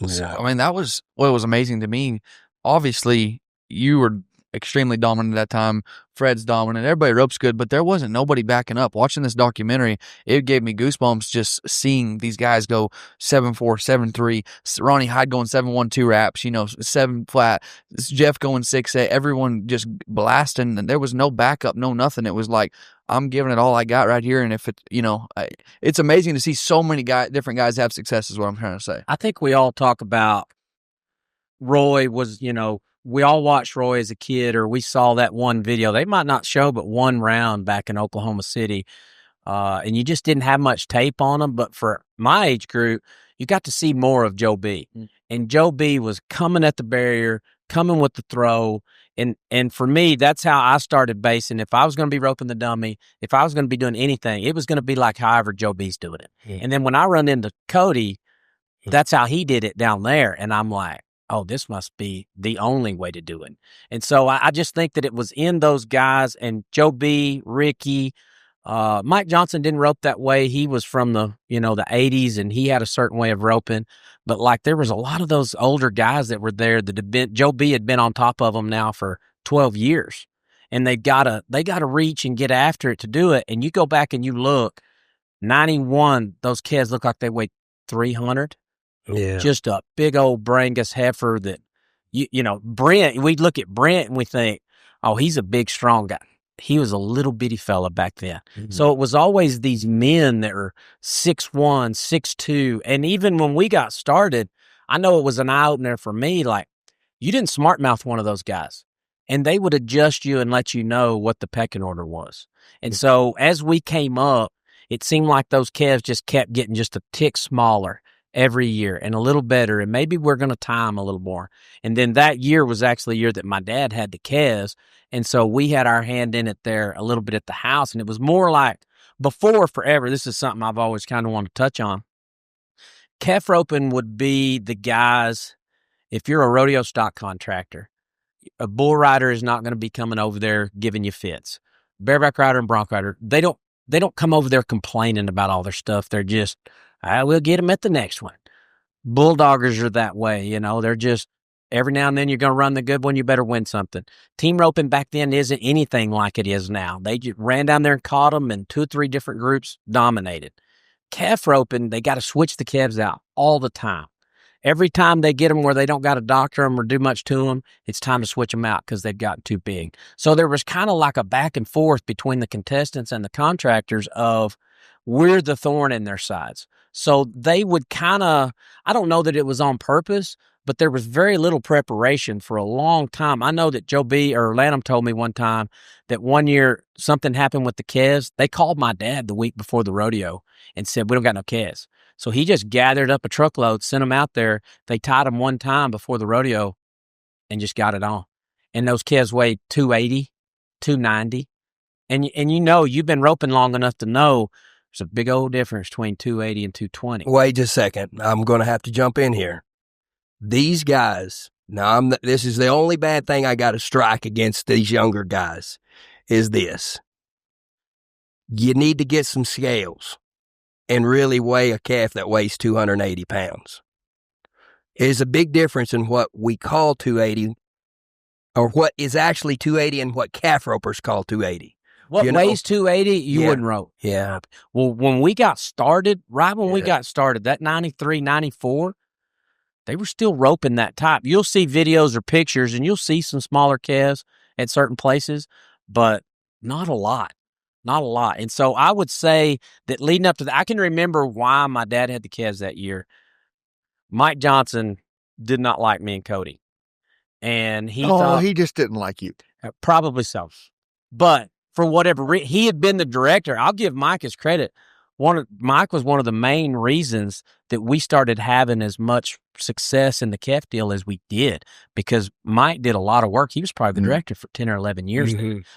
Yeah. So, I mean, that was what was amazing to me. Obviously, you were extremely dominant at that time. Fred's dominant. Everybody ropes good, but there wasn't nobody backing up. Watching this documentary, it gave me goosebumps just seeing these guys go 7-4, 7-3. Ronnie Hyde going 7-1-2 wraps, 7 flat. Jeff going 6-8. Everyone just blasting, and there was no backup, no nothing. It was like, I'm giving it all I got right here, and if it, it's amazing to see so many different guys have success. Is what I'm trying to say. I think we all talk about Roy was, we all watched Roy as a kid, or we saw that one video. They might not show but one round back in Oklahoma City, and you just didn't have much tape on him. But for my age group, you got to see more of Joe B. And Joe B was coming at the barrier, coming with the throw. And for me, that's how I started basing. If I was going to be roping the dummy, if I was going to be doing anything, it was going to be like however Joe B's doing it. And then when I run into Cody, that's how he did it down there. And I'm like, oh, this must be the only way to do it. And so I just think that it was in those guys, and Joe B, Ricky, Mike Johnson didn't rope that way. He was from the 80s, and he had a certain way of roping. But like there was a lot of those older guys that were there that had been, Joe B had been on top of them now for 12 years. And they gotta reach and get after it to do it. And you go back and you look, 91, those kids look like they weighed 300. Yeah. Just a big old Brangus heifer that, Brent, we look at Brent and we think, oh, he's a big, strong guy. He was a little bitty fella back then. So it was always these men that were 6'1", 6'2". And even when we got started, I know it was an eye-opener for me. Like, you didn't smart mouth one of those guys, and they would adjust you and let you know what the pecking order was. And so as we came up, it seemed like those calves just kept getting just a tick smaller every year and a little better, and maybe we're going to time a little more. And then that year was actually a year that my dad had the calves, and so we had our hand in it there a little bit at the house. And it was more like before forever. This is something I've always kind of wanted to touch on. Calf roping would be the guys, if you're a rodeo stock contractor, a bull rider is not going to be coming over there giving you fits. Bareback rider and bronc rider, they don't come over there complaining about all their stuff. They're just, I will get them at the next one. Bulldoggers are that way, they're just, every now and then you're going to run the good one, you better win something. Team roping back then isn't anything like it is now. They just ran down there and caught them, and 2 or 3 different groups dominated. Calf roping, they got to switch the calves out all the time. Every time they get them where they don't got to doctor them or do much to them, it's time to switch them out because they've gotten too big. So there was kind of like a back and forth between the contestants and the contractors of, we're the thorn in their sides. So they would kind of, I don't know that it was on purpose, but there was very little preparation for a long time. I know that Joe B. or Lanham told me one time that one year something happened with the calves. They called my dad the week before the rodeo and said, we don't got no calves. So he just gathered up a truckload, sent them out there. They tied them one time before the rodeo and just got it on. And those calves weighed 280, 290. And you've been roping long enough to know there's a big old difference between 280 and 220. Wait just a second. I'm going to have to jump in here. These guys, this is the only bad thing I got to strike against these younger guys, is this. You need to get some scales and really weigh a calf that weighs 280 pounds. There's a big difference in what we call 280 or what is actually 280 and what calf ropers call 280. What weighs 280, you wouldn't rope. Yeah. Well, when we got started, we got started, that 93, 94, they were still roping that type. You'll see videos or pictures, and you'll see some smaller calves at certain places, but not a lot. Not a lot. And so I would say that leading up to that, I can remember why my dad had the calves that year. Mike Johnson did not like me and Cody. And he thought he just didn't like you. Probably so. But for whatever reason, he had been the director. I'll give Mike his credit. Mike was one of the main reasons that we started having as much success in the calf deal as we did, because Mike did a lot of work. He was probably the director for 10 or 11 years,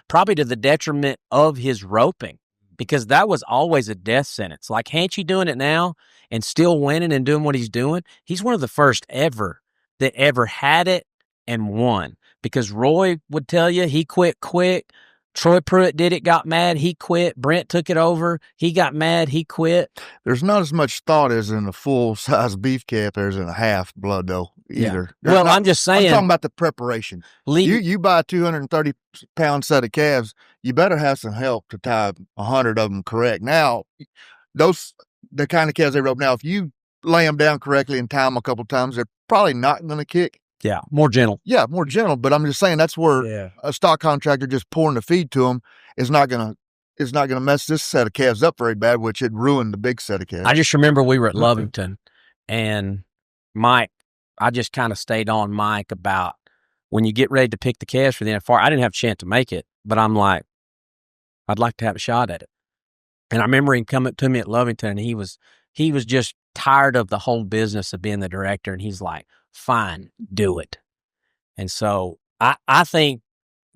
probably to the detriment of his roping, because that was always a death sentence. Like Hanchy doing it now and still winning and doing what he's doing, he's one of the first ever that ever had it and won, because Roy would tell you he quit quick. Troy Pruitt did it, got mad, he quit. Brent took it over, he got mad, he quit. There's not as much thought as in a full-size beef calf as in a half blood, though, either. Yeah. Well, I'm just saying. I'm talking about the preparation. You buy a 230-pound set of calves, you better have some help to tie 100 of them correct. Now, the kind of calves they rope now, if you lay them down correctly and tie them a couple times, they're probably not going to kick. Yeah, more gentle. Yeah, more gentle. But I'm just saying that's where a stock contractor just pouring the feed to them is not gonna mess this set of calves up very bad, which had ruined the big set of calves. I just remember we were at Lovington, and Mike, I just kind of stayed on Mike about when you get ready to pick the calves for the NFR. I didn't have a chance to make it, but I'm like, I'd like to have a shot at it. And I remember him coming to me at Lovington, and he was just tired of the whole business of being the director, and he's like, fine, do it. And so I think,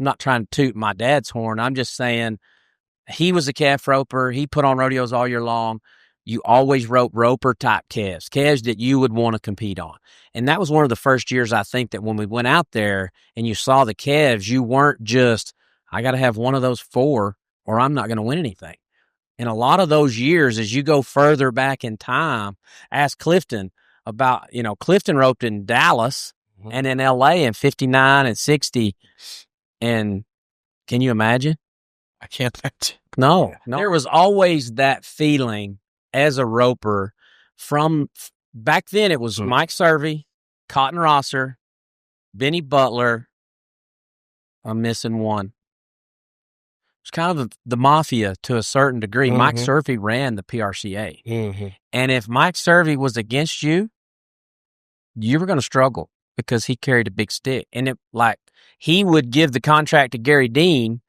I'm not trying to toot my dad's horn, I'm just saying he was a calf roper. He put on rodeos all year long. You always rope roper type calves that you would want to compete on. And that was one of the first years, I think, that when we went out there and you saw the calves, you weren't just, I got to have one of those 4 or I'm not going to win anything. And a lot of those years, as you go further back in time, ask Clifton about, Clifton roped in Dallas and in LA in 59 and 60. And can you imagine? I can't imagine. No. There was always that feeling as a roper from back then. It was Mike Servey, Cotton Rosser, Benny Butler. I'm missing one. It's kind of the mafia to a certain degree. Mike Servey ran the PRCA. And if Mike Servey was against you, you were going to struggle because he carried a big stick. And he would give the contract to Gary Dean,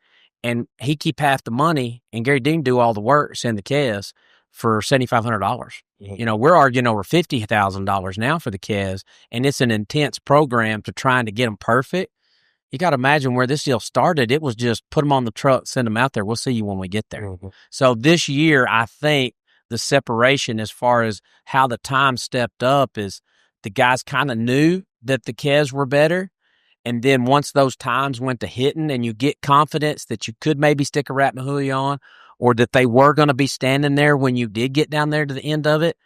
and he keep half the money, and Gary Dean do all the work, send the calves for $7,500. We're arguing over $50,000 now for the calves, and it's an intense program to trying to get them perfect. You got to imagine where this deal started. It was just put them on the truck, send them out there. We'll see you when we get there. So this year, I think the separation as far as how the time stepped up is the guys kind of knew that the calves were better. And then once those times went to hitting and you get confidence that you could maybe stick a Rapmahui on, or that they were going to be standing there when you did get down there to the end of it,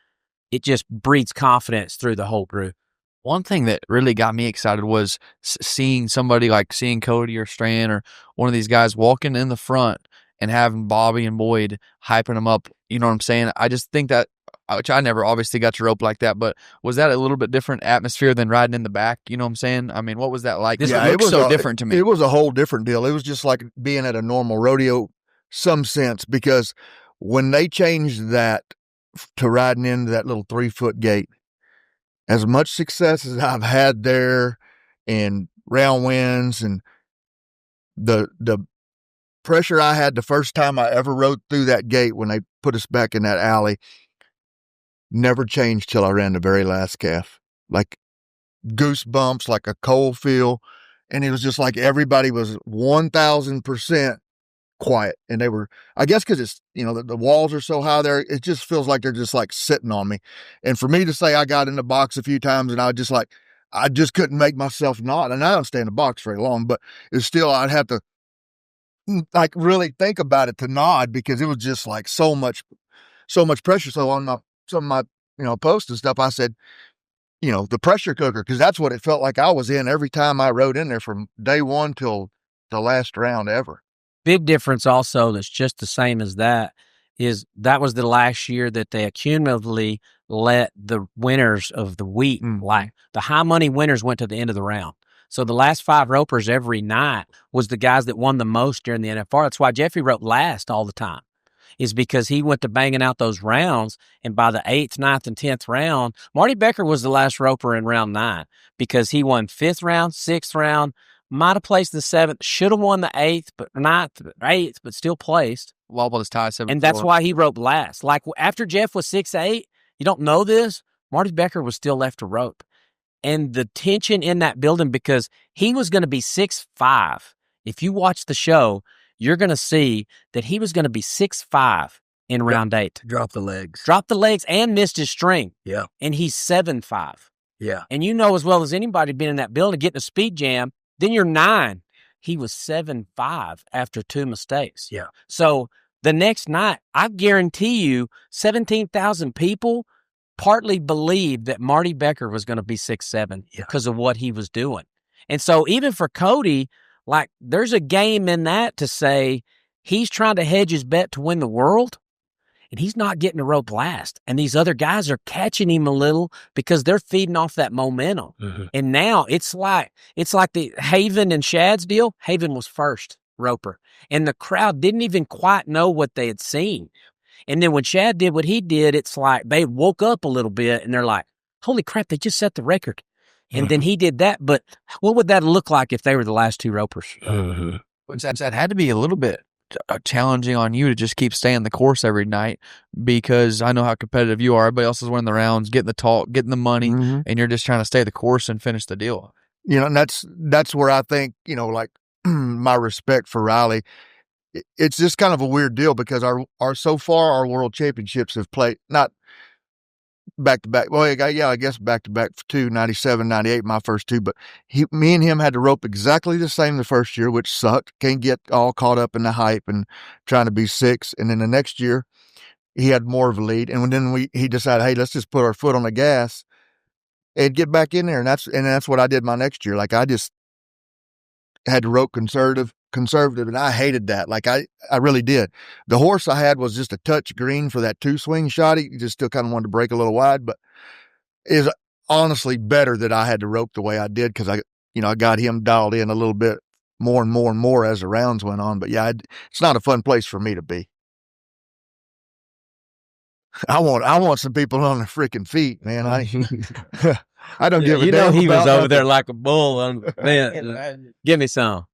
it just breeds confidence through the whole group. One thing that really got me excited was seeing somebody like seeing Cody or Stran or one of these guys walking in the front and having Bobby and Boyd hyping them up. You know what I'm saying? I just think that, which I never obviously got to rope like that, but was that a little bit different atmosphere than riding in the back? You know what I'm saying? I mean, what was that like? It was so different to me. It was a whole different deal. It was just like being at a normal rodeo, some sense, because when they changed that to riding into that little 3-foot gate, as much success as I've had there and round wins and the pressure I had the first time I ever rode through that gate when they put us back in that alley never changed till I ran the very last calf. Like goosebumps, like a cold feel. And it was just like everybody was 1000% quiet. And they were, I guess, because it's, the walls are so high there, it just feels like they're just like sitting on me. And for me to say I got in the box a few times and I just couldn't make myself nod. And I don't stay in the box very long, but it's still, I'd have to like really think about it to nod because it was just like so much pressure. So on some of my, posts and stuff, I said, the pressure cooker, because that's what it felt like I was in every time I rode in there from day one till the last round ever. Big difference also that's just the same as that was the last year that they accumulatively let the winners of the wheat, like the high money winners went to the end of the round. So the last 5 ropers every night was the guys that won the most during the NFR. That's why Jeffrey roped last all the time, is because he went to banging out those rounds. And by the 8th, 9th, and 10th round, Marty Becker was the last roper in round 9 because he won 5th round, 6th round, might have placed the 7th, should have won the 8th, but 8th, but still placed. Wobbled his tie 7th. And that's why he roped last. Like after Jeff was 6'8", you don't know this, Marty Becker was still left to rope. And the tension in that building, because he was going to be 6'5". If you watch the show, you're going to see that he was going to be 6'5" in round 8. Drop the legs. Dropped the legs and missed his string. Yeah. And he's 7'5". Yeah. And you know as well as anybody being in that building, getting a speed jam, then you're 9. He was 7'5" after 2 mistakes. Yeah. So the next night, I guarantee you 17,000 people partly believed that Marty Becker was going to be 6'7" because of what he was doing. And so even for Cody, like there's a game in that to say he's trying to hedge his bet to win the world and he's not getting a rope last. And these other guys are catching him a little because they're feeding off that momentum. Mm-hmm. And now it's like the Haven and Shad's deal. Haven was first roper and the crowd didn't even quite know what they had seen. And then when Shad did what he did, it's like they woke up a little bit and they're like, holy crap, they just set the record. And then he did that. But what would that look like if they were the last 2 ropers? That had to be a little bit challenging on you to just keep staying the course every night because I know how competitive you are. Everybody else is winning the rounds, getting the talk, getting the money, and you're just trying to stay the course and finish the deal. And that's where I think, like my respect for Riley. It's just kind of a weird deal because our so far our world championships have played not back to back. Well, yeah, I guess back to back for 2, 97, 98, my first 2. But me and him had to rope exactly the same the first year, which sucked. Can't get all caught up in the hype and trying to be 6. And then the next year he had more of a lead. And then he decided, hey, let's just put our foot on the gas and get back in there. And that's what I did my next year. Like I just had to rope conservative, and I hated that. Like I really did. The horse I had was just a touch green for that 2 swing shot. He just still kind of wanted to break a little wide, but is honestly better that I had to rope the way I did because I got him dialed in a little bit more and more and more as the rounds went on. But yeah, it's not a fun place for me to be. I want some people on their freaking feet, man. I don't give a damn. He was about over there like a bull. Man, give me some.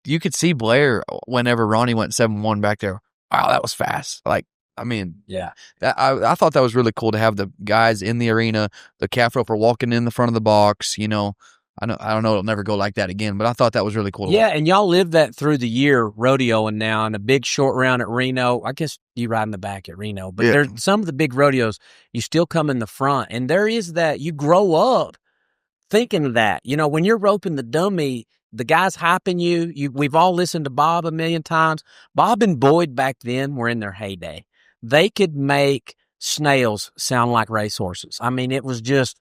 You could see Blair whenever Ronnie went 7-1 back there. Wow, that was fast. Like, I mean, yeah. I thought that was really cool to have the guys in the arena, the calf roper walking in the front of the box. I don't know, it'll never go like that again, but I thought that was really cool. Yeah, and y'all lived that through the year rodeoing now and a big short round at Reno. I guess you ride in the back at Reno, but there's some of the big rodeos, you still come in the front. And there is that, you grow up thinking of that. When you're roping the dummy, the guy's hyping you. We've all listened to Bob a million times. Bob and Boyd back then were in their heyday. They could make snails sound like racehorses. I mean, it was just,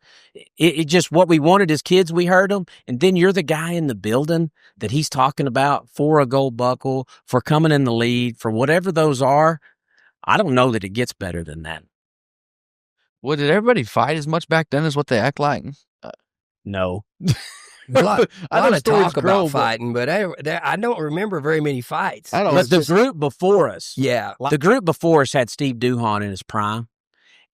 it just what we wanted as kids. We heard them. And then you're the guy in the building that he's talking about for a gold buckle, for coming in the lead, for whatever those are. I don't know that it gets better than that. Well, did everybody fight as much back then as what they act like? No. A lot of talk about fighting, but I don't remember very many fights. But the group before us, the group before us had Steve Duhon in his prime,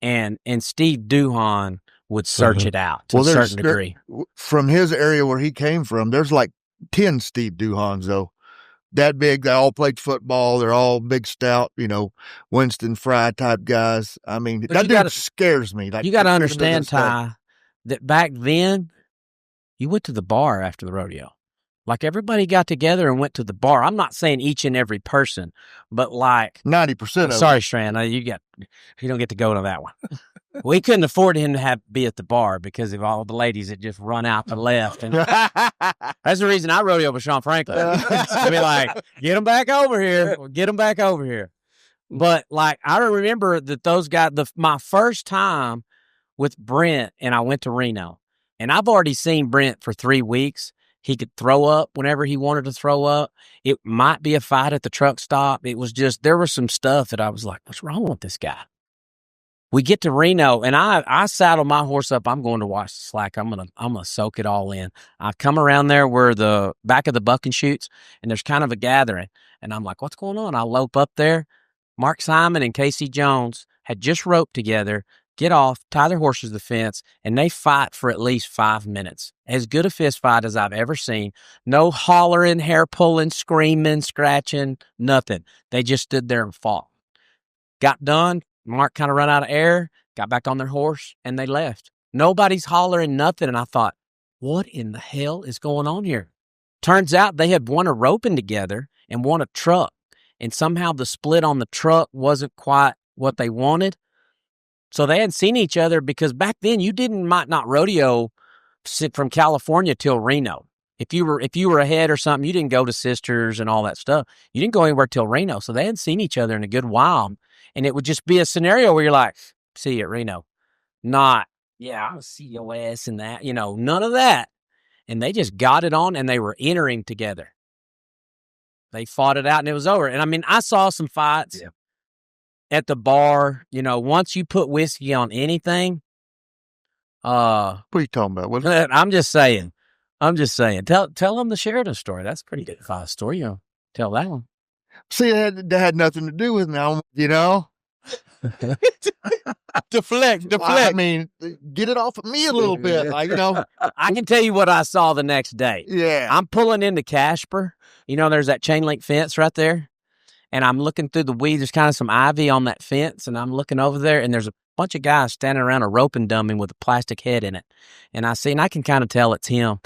and Steve Duhon would search it out to a there's- certain degree. From his area where he came from, there's like 10 Steve Duhans, though. That big, they all played football. They're all big, stout, Winston Fry type guys. I mean, But that you dude gotta- scares me. Like, You got to even to understand, this day. Ty, that back then you went to the bar after the rodeo. Like everybody got together and went to the bar. I'm not saying each and every person, but like 90% of sorry, Stran, you don't get to go to that one. We couldn't afford him to be at the bar because of all the ladies that just run out to left. And that's the reason I rodeo with Sean Franklin. I'd be like, get them back over here. Get them back over here. But like, I remember that those guys, my first time with Brent, and I went to Reno, and I've already seen Brent for 3 weeks. He could throw up whenever he wanted to throw up. It might be a fight at the truck stop. It was just, there was some stuff that I was like, what's wrong with this guy? We get to Reno, and I saddle my horse up. I'm going to watch the slack. I'm gonna soak it all in. I come around there where the back of the bucking chutes, and there's kind of a gathering. And I'm like, what's going on? I lope up there. Mark Simon and Casey Jones had just roped together, get off, tie their horses to the fence, and they fight for at least 5 minutes. As good a fist fight as I've ever seen. No hollering, hair pulling, screaming, scratching, nothing. They just stood there and fought. Got done. Mark kind of run out of air, got back on their horse, and they left. Nobody's hollering nothing. And I thought, what in the hell is going on here? Turns out they had won a roping together and won a truck. And somehow the split on the truck wasn't quite what they wanted. So they hadn't seen each other because back then you might not rodeo from California till Reno. If you were ahead or something, you didn't go to Sisters and all that stuff. You didn't go anywhere till Reno. So they hadn't seen each other in a good while. And it would just be a scenario where you're like, see you at Reno. Not, yeah, I'll see your ass and that. None of that. And they just got it on and they were entering together. They fought it out and it was over. And I mean, I saw some fights at the bar. Once you put whiskey on anything. What are you talking about? I'm just saying. Tell them the Sheridan story. That's a pretty good fight story. Tell that one. See, that had nothing to do with me, Deflect. I mean, get it off of me a little bit. I can tell you what I saw the next day. Yeah. I'm pulling into Casper. There's that chain link fence right there. And I'm looking through the weeds. There's kind of some ivy on that fence. And I'm looking over there, and there's a bunch of guys standing around a roping dummy with a plastic head in it. And I can kind of tell it's him.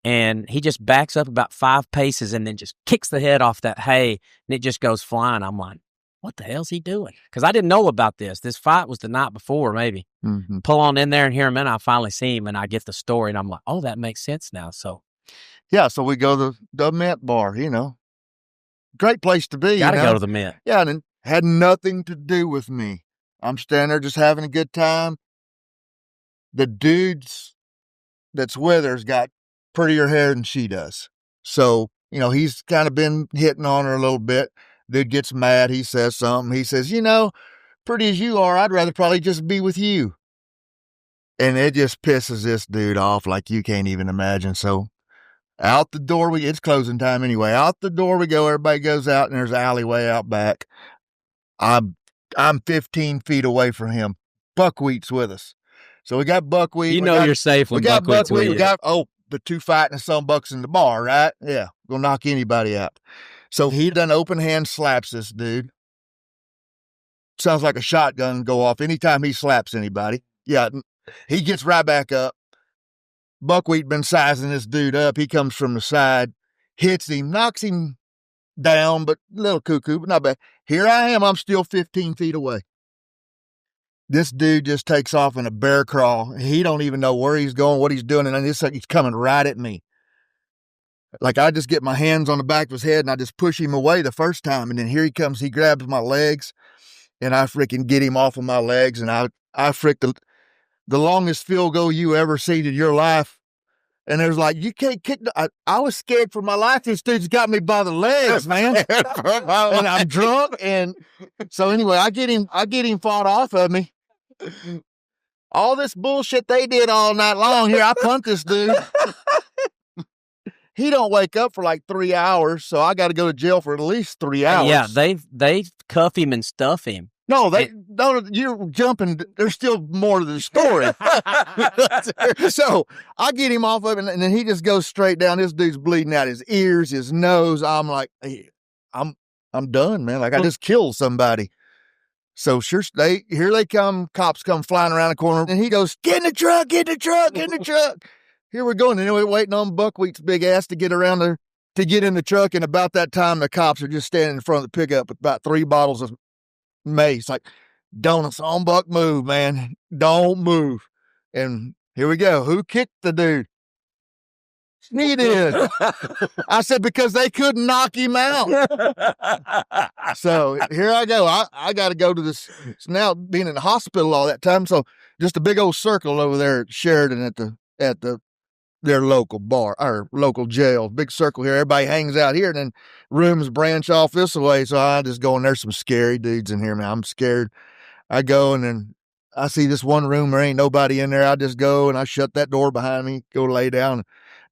And he just backs up about 5 paces and then just kicks the head off that hay, and it just goes flying. I'm like, what the hell's he doing? Because I didn't know about this. This fight was the night before, maybe. Mm-hmm. Pull on in there and hear him, and I finally see him, and I get the story, and I'm like, oh, that makes sense now. So, yeah, so we go to the Mint Bar, Great place to be. Gotta go to the Mint. Yeah, and it had nothing to do with me. I'm standing there just having a good time. The dudes that's with her's got prettier hair than she does. So, he's kind of been hitting on her a little bit. Dude gets mad. He says something. He says, pretty as you are, I'd rather probably just be with you. And it just pisses this dude off like you can't even imagine. So out the door, it's closing time anyway. Out the door we go. Everybody goes out, and there's an alleyway out back. I'm 15 feet away from him. Buckwheat's with us. So we got Buckwheat. You're safe when Buckwheat's with you. We got, the 2 fighting some bucks in the bar, right? Yeah. Gonna knock anybody out. So he done open hand slaps this dude. Sounds like a shotgun go off anytime he slaps anybody. Yeah. He gets right back up. Buckwheat been sizing this dude up. He comes from the side, hits him, knocks him down, but a little cuckoo, but not bad. Here I am. I'm still 15 feet away. This dude just takes off in a bear crawl. He don't even know where he's going, what he's doing, and he's coming right at me. Like, I just get my hands on the back of his head, and I just push him away the first time, and then here he comes. He grabs my legs, and I freaking get him off of my legs, and I the longest field goal you ever seen in your life. And there's like, you can't kick. I was scared for my life. This dude's got me by the legs, man. And I'm drunk. And so anyway, I get him fought off of me. All this bullshit they did all night long. Here, I punt this dude. He don't wake up for like 3 hours, so I got to go to jail for at least 3 hours. Yeah, they cuff him and stuff him. No, you're jumping. There's still more to the story. So I get him off of it, and then he just goes straight down. This dude's bleeding out his ears, his nose. I'm like, hey, I'm done, man. Like I just killed somebody. So sure, here they come. Cops come flying around the corner, and he goes, "Get in the truck! Get in the truck! Get in the truck!" Here we're going, and then we're waiting on Buckwheat's big ass to get around there to get in the truck. And about that time, the cops are just standing in front of the pickup with about 3 bottles of mace. Like, don't on Buck, move, man, don't move. And here we go. Who kicked the dude? He did. I said, because they couldn't knock him out. So here I go. I got to go to this. It's now being in the hospital all that time. So just a big old circle over there at Sheridan at their local bar or local jail. Big circle here. Everybody hangs out here, and then rooms branch off this way. So I just go in. There's some scary dudes in here, man. I'm scared. I go, and then I see this one room. There ain't nobody in there. I just go and I shut that door behind me, go lay down.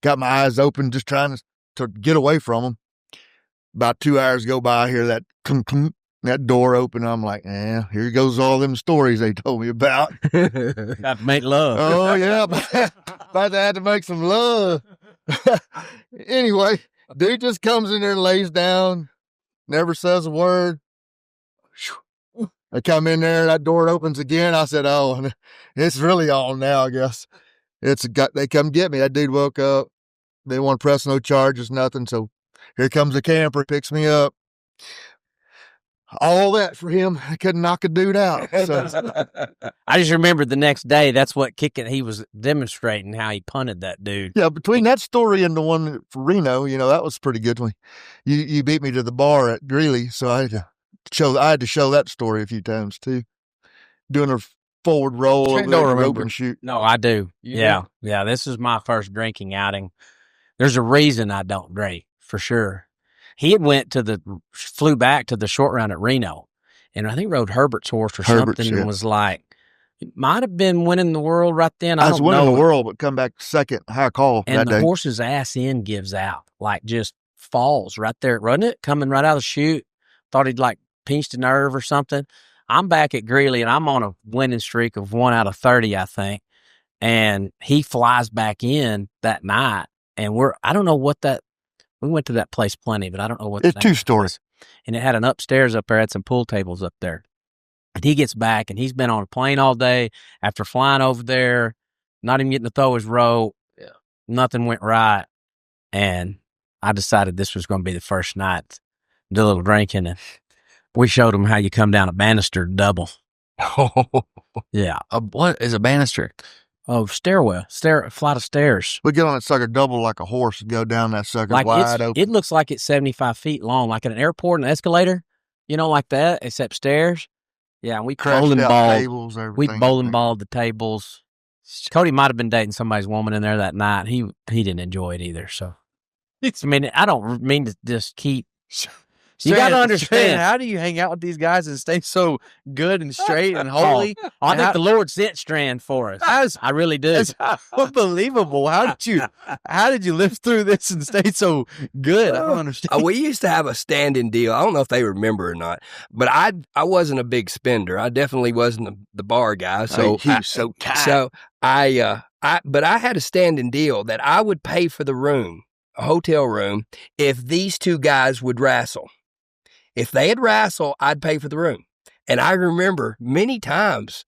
Got my eyes open, just trying to get away from them. About 2 hours go by, I hear that that door open. I'm like, here goes all them stories they told me about. Got to make love. Oh, yeah. About to have to make some love. Anyway, dude just comes in there and lays down, never says a word. I come in there, that door opens again. I said, oh, it's really on now, I guess. They come get me. That dude woke up. They didn't want to press no charges, nothing. So here comes a camper, picks me up. All that for him. I couldn't knock a dude out. So. I just remembered the next day, that's what kicking. He was demonstrating how he punted that dude. Yeah, between that story and the one for Reno, that was pretty good. You beat me to the bar at Greeley, so I had to show that story a few times too. Doing a forward roll over the rope and shoot. No, I do. Yeah. This is my first drinking outing. There's a reason I don't drink, for sure. He had flew back to the short round at Reno, and I think rode Herbert's horse or something, and was like, it might have been winning the world right then. I was winning the world, but come back second high call and that day. And the horse's ass end gives out, like just falls right there, wasn't it? Coming right out of the chute. Thought he'd like pinched a nerve or something. I'm back at Greeley, and I'm on a winning streak of 1 out of 30, I think. And he flies back in that night, and I don't know what we went to that place plenty, but I don't know what it's 2 stories. And it had an upstairs up there, had some pool tables up there. And he gets back, and he's been on a plane all day after flying over there, not even getting to throw his rope. Yeah. Nothing went right. And I decided this was going to be the first night, do a little drinking, and we showed him how you come down a banister double. Yeah. What is a banister? Oh, flight of stairs. We get on that sucker double like a horse and go down that sucker wide open. It looks like it's 75 feet long, like at an airport, an escalator, like that, except stairs. Yeah, and we bowling balled the tables. Cody might have been dating somebody's woman in there that night. He didn't enjoy it either. So, I don't mean to just keep. You got to understand. How do you hang out with these guys and stay so good and straight and holy? I think the Lord sent Stran for us. I really do. It's unbelievable. How did you live through this and stay so good? I don't understand. We used to have a standing deal. I don't know if they remember or not, but I wasn't a big spender. I definitely wasn't the bar guy. So he's so tight. So but I had a standing deal that I would pay for the room, a hotel room, if these 2 guys would wrestle. If they had wrestle, I'd pay for the room. And I remember many times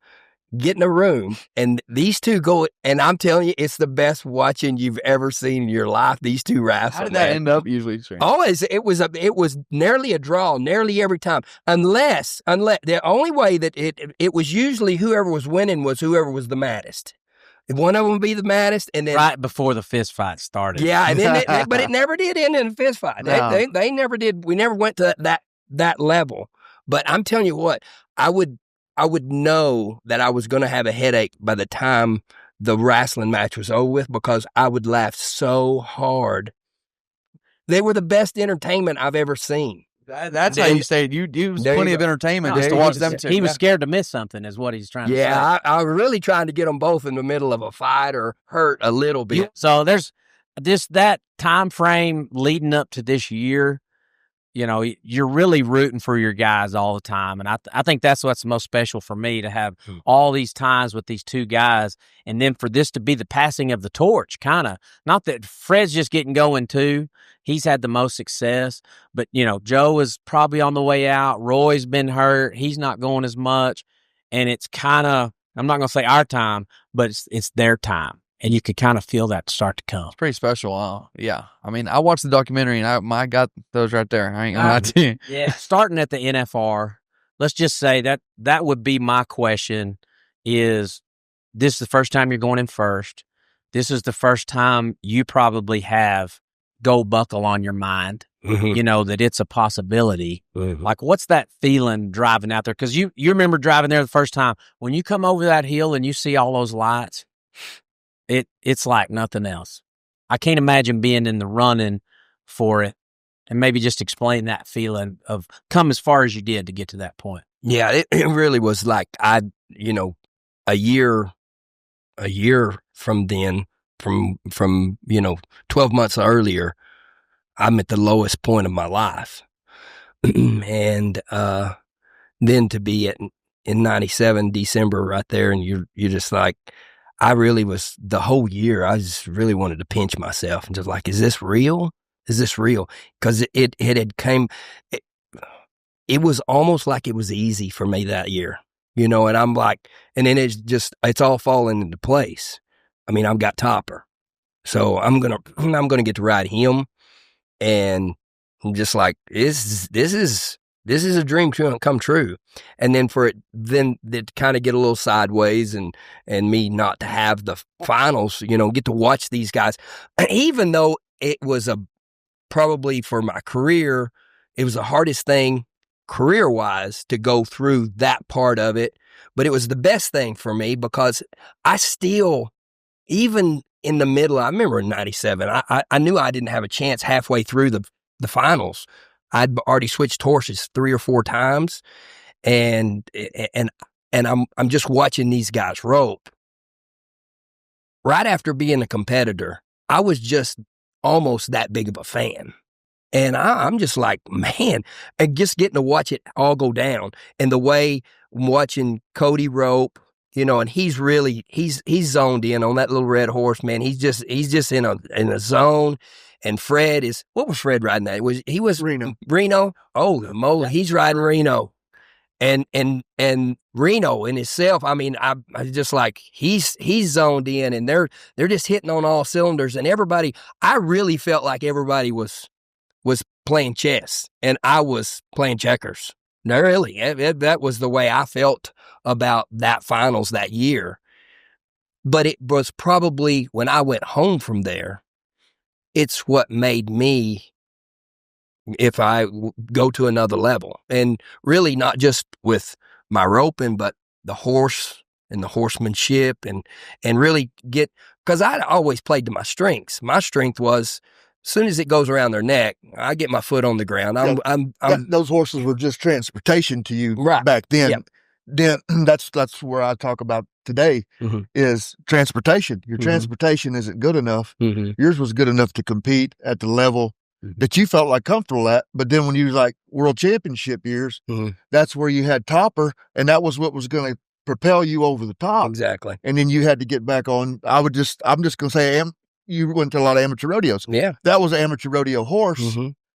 getting a room and these 2 go, and I'm telling you, it's the best watching you've ever seen in your life. These 2 wrestle. How did that end up usually? Always, it was nearly a draw, nearly every time. Unless the only way that it was usually whoever was winning was whoever was the maddest. One of them would be the maddest, and then right before the fist fight started. Yeah, and then but it never did end in a fist fight. No. They never did. We never went to that level. But I'm telling you what, I would know that I was going to have a headache by the time the wrestling match was over with, because I would laugh so hard. They were the best entertainment I've ever seen. That's how you say it. You was plenty of entertainment just to watch them two. He was scared to miss something, is what he's trying to say. Yeah, I was really trying to get them both in the middle of a fight or hurt a little bit. So there's that time frame leading up to this year. you're really rooting for your guys all the time. And I think that's what's most special for me, to have all these times with these two guys. And then for this to be the passing of the torch, kind of, not that Fred's just getting going too. He's had the most success, but Joe is probably on the way out. Roy's been hurt. He's not going as much. And it's kind of, I'm not going to say our time, but it's their time. And you could kind of feel that start to come. It's pretty special. Yeah. I mean, I watched the documentary and I got those right there. I ain't gonna lie to you. Yeah. Starting at the NFR, let's just say that would be my question is, this is the first time you're going in first. This is the first time you probably have gold buckle on your mind, that it's a possibility. Like, what's that feeling driving out there? Because you remember driving there the first time. When you come over that hill and you see all those lights, it's like nothing else. I can't imagine being in the running for it, and maybe just explain that feeling of come as far as you did to get to that point. Yeah, it really was like a year from then, from 12 months earlier, I'm at the lowest point of my life. And then to be in 97 December right there, and you're just like, I really was, the whole year, I just really wanted to pinch myself and just like, is this real? Is this real? Because it was almost like it was easy for me that year, and I'm like, and then it's all falling into place. I mean, I've got Topper, so I'm gonna get to ride him, and I'm just like, this is a dream come true. And then for it to kind of get a little sideways and me not to have the finals, get to watch these guys. And even though it was probably for my career, it was the hardest thing career-wise to go through that part of it. But it was the best thing for me because I still, even in the middle, I remember in 97, I knew I didn't have a chance halfway through the finals. I'd already switched horses 3 or 4 times, and I'm just watching these guys rope. Right after being a competitor, I was just almost that big of a fan, and I'm just like, man, and just getting to watch it all go down, and the way I'm watching Cody rope, and he's zoned in on that little red horse, man. He's just in a zone. And Fred what was Fred riding that? He was Reno. Oh, moly, he's riding Reno, and Reno in itself. I mean, I just like he's zoned in, and they're just hitting on all cylinders, and everybody. I really felt like everybody was playing chess, and I was playing checkers. No, really, that was the way I felt about that finals that year. But it was probably when I went home from there. It's what made me, if I go to another level, and really not just with my roping, but the horse and the horsemanship, and really because I always played to my strengths. My strength was, as soon as it goes around their neck, I get my foot on the ground. Those horses were just transportation to you back then. Yep. Then that's where I talk about today is transportation. Your transportation isn't good enough. Yours was good enough to compete at the level that you felt like comfortable at. But then when you was like world championship years, that's where you had Topper, and that was what was going to propel you over the top. Exactly. And then you had to get back on. I'm just going to say, you went to a lot of amateur rodeos. Yeah. That was an amateur rodeo horse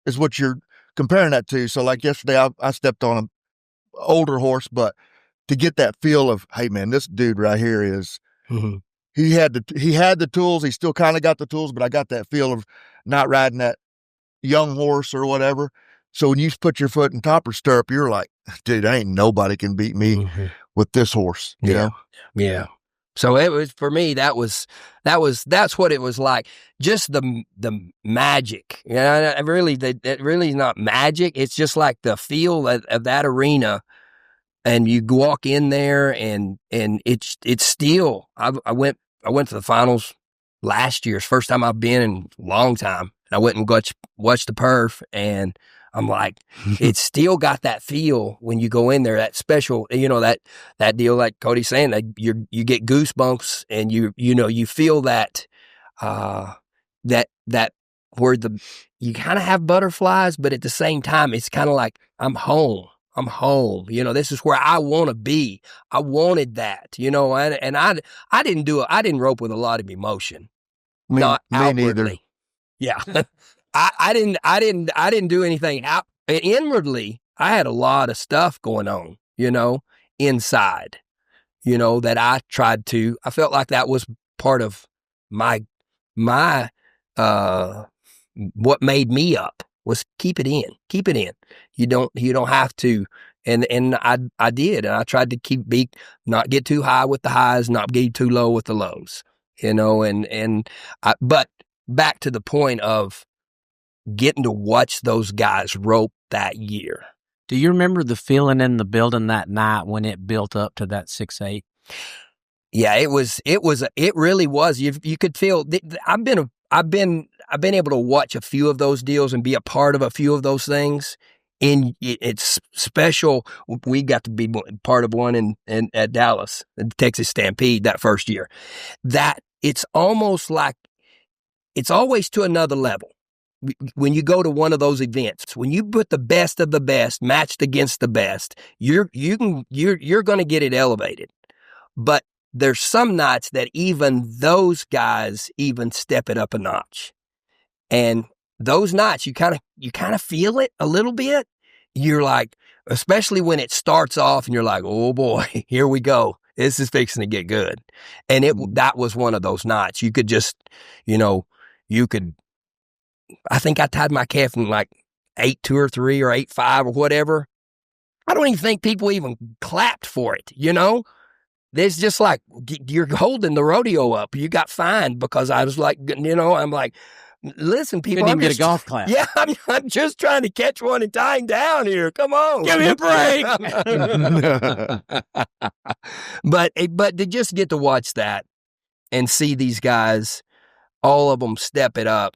is what you're comparing that to. So like yesterday, I stepped on an older horse, but to get that feel of, hey man, this dude right here is, he had the tools. He still kind of got the tools, but I got that feel of not riding that young horse or whatever. So when you put your foot in Topper's stirrup, you're like, dude, ain't nobody can beat me with this horse. You know? Yeah. So it was, for me, that's what it was like. Just the magic. It really is not magic. It's just like the feel of that arena. And you walk in there, and it's still. I went to the finals last year. It's the first time I've been in a long time. And I went and watched the perf, and I'm like, it's still got that feel when you go in there. That special, that deal, like Cody's saying, that you get goosebumps, and you feel that that where you kind of have butterflies, but at the same time, it's kind of like, I'm home. I'm home. This is where I want to be. I wanted that, and I didn't rope with a lot of emotion. Not outwardly. Neither. Yeah. I didn't do anything out inwardly. I had a lot of stuff going on, inside, that I tried to, I felt like that was part of my, what made me up was keep it in. You don't have to. And I did, and I tried to not get too high with the highs, not get too low with the lows, but back to the point of getting to watch those guys rope that year. Do you remember the feeling in the building that night when it built up to that 6-8? Yeah, it really was. You could feel. I've been able to watch a few of those deals and be a part of a few of those things. And it's special. We got to be part of one at Dallas, the Texas Stampede, that first year. That it's almost like it's always to another level. When you go to one of those events, when you put the best of the best matched against the best, you're going to get it elevated. But there's some nights that even those guys even step it up a notch. And those nights, you kind of feel it a little bit. You're like, especially when it starts off and you're like, oh boy, here we go. This is fixing to get good. And that was one of those nights. You could just, I think I tied my calf in like 8-2 or 3 or 8-5 or whatever. I don't even think people even clapped for it, There's just like, you're holding the rodeo up. You got fined because I was like, I'm like, listen, people. Couldn't even get a golf clap. Yeah, I'm just trying to catch one and tie him down here. Come on. Give me a break. But to just get to watch that and see these guys, all of them step it up.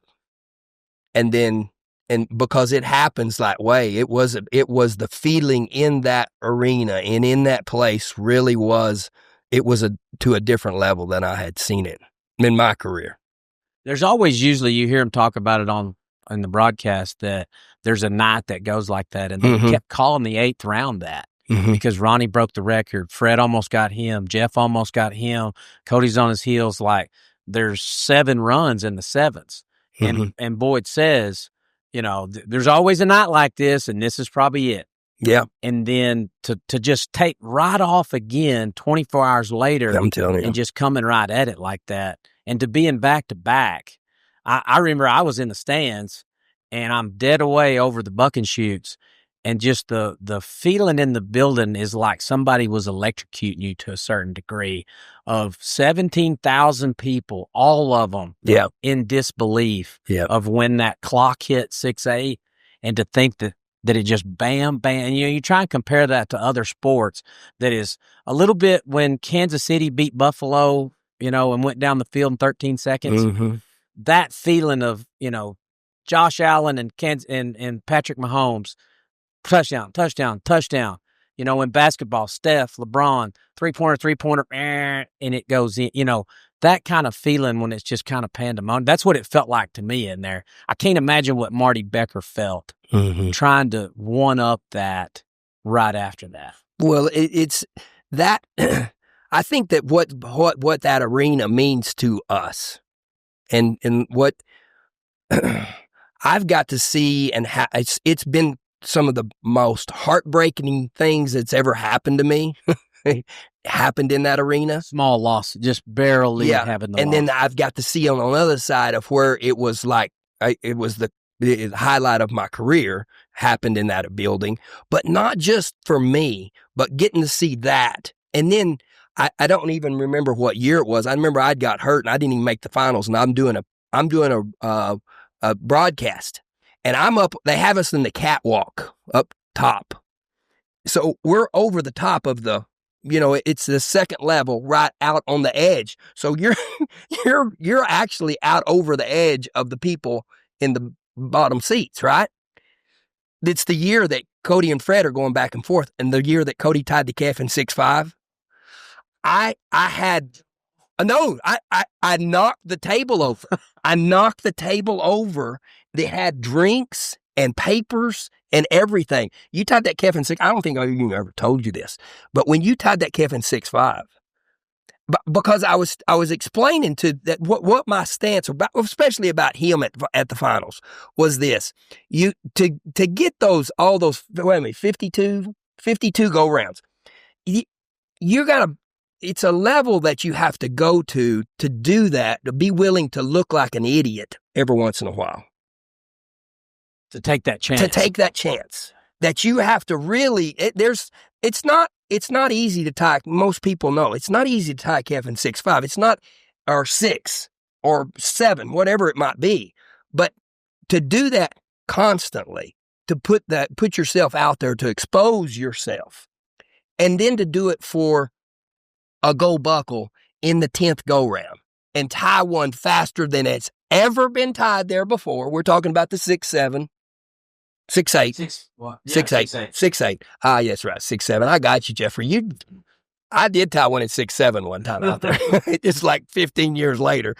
And because it happens that way, it was the feeling in that arena and in that place really was, it was to a different level than I had seen it in my career. There's always, usually you hear them talk about it on the broadcast, that there's a night that goes like that. And they kept calling the 8th round that because Ronnie broke the record. Fred almost got him. Jeff almost got him. Cody's on his heels. Like, there's 7 runs in the 7s. And Boyd says, there's always a night like this, and this is probably it. Yeah. And then to just take right off again 24 hours later, I'm telling you, and just coming right at it like that, and to being back to back. I remember I was in the stands, and I'm dead away over the buck and shoots, and just the feeling in the building is like somebody was electrocuting you to a certain degree, of 17,000 people, all of them in disbelief of when that clock hit 6-8, and to think that it just bam, bam. And, you try and compare that to other sports, that is a little bit when Kansas City beat Buffalo, and went down the field in 13 seconds. That feeling of, Josh Allen and Patrick Mahomes, touchdown, touchdown, touchdown. In basketball, Steph, LeBron, three-pointer, and it goes in. That kind of feeling when it's just kind of pandemonium. That's what it felt like to me in there. I can't imagine what Marty Becker felt trying to one-up that right after that. Well, it's that. I think that what that arena means to us, and what I've got to see, and it's been some of the most heartbreaking things that's ever happened to me. Happened in that arena. Small loss, just barely having the and loss. then I've got to see on the other side of where it was like, it was the highlight of my career happened in that building, but not just for me, but getting to see that. And then I don't even remember what year it was. I remember I'd got hurt and I didn't even make the finals, and I'm doing a broadcast, and I'm up. They have us in the catwalk up top, so we're over the top of the. It's the second level right out on the edge. So you're actually out over the edge of the people in the bottom seats, right? It's the year that Cody and Fred are going back and forth, and the year that Cody tied the calf in 6-5. I had No, I knocked the table over. I knocked the table over. They had drinks and papers and everything. You tied that calf in 6. I don't think I even ever told you this, but when you tied that calf in 6'5", because I was explaining to that what my stance about, especially about him at the finals, was this: you to get all those 52 go rounds. You gotta. It's a level that you have to go to do that, to be willing to look like an idiot every once in a while. To take that chance. That you have to really, it's not easy to tie. Most people know it's not easy to tie calf in 6'5". It's not, or 6 or 7, whatever it might be. But to do that constantly, to put yourself out there, to expose yourself, and then to do it for a go buckle in the 10th go round and tie one faster than it's ever been tied there before. We're talking about the 6'7", 6'8", 6'8". Ah, yes, right, 6'7". I got you, Jeffrey. I did tie one at 6'7" one time out there. It's like 15 years later.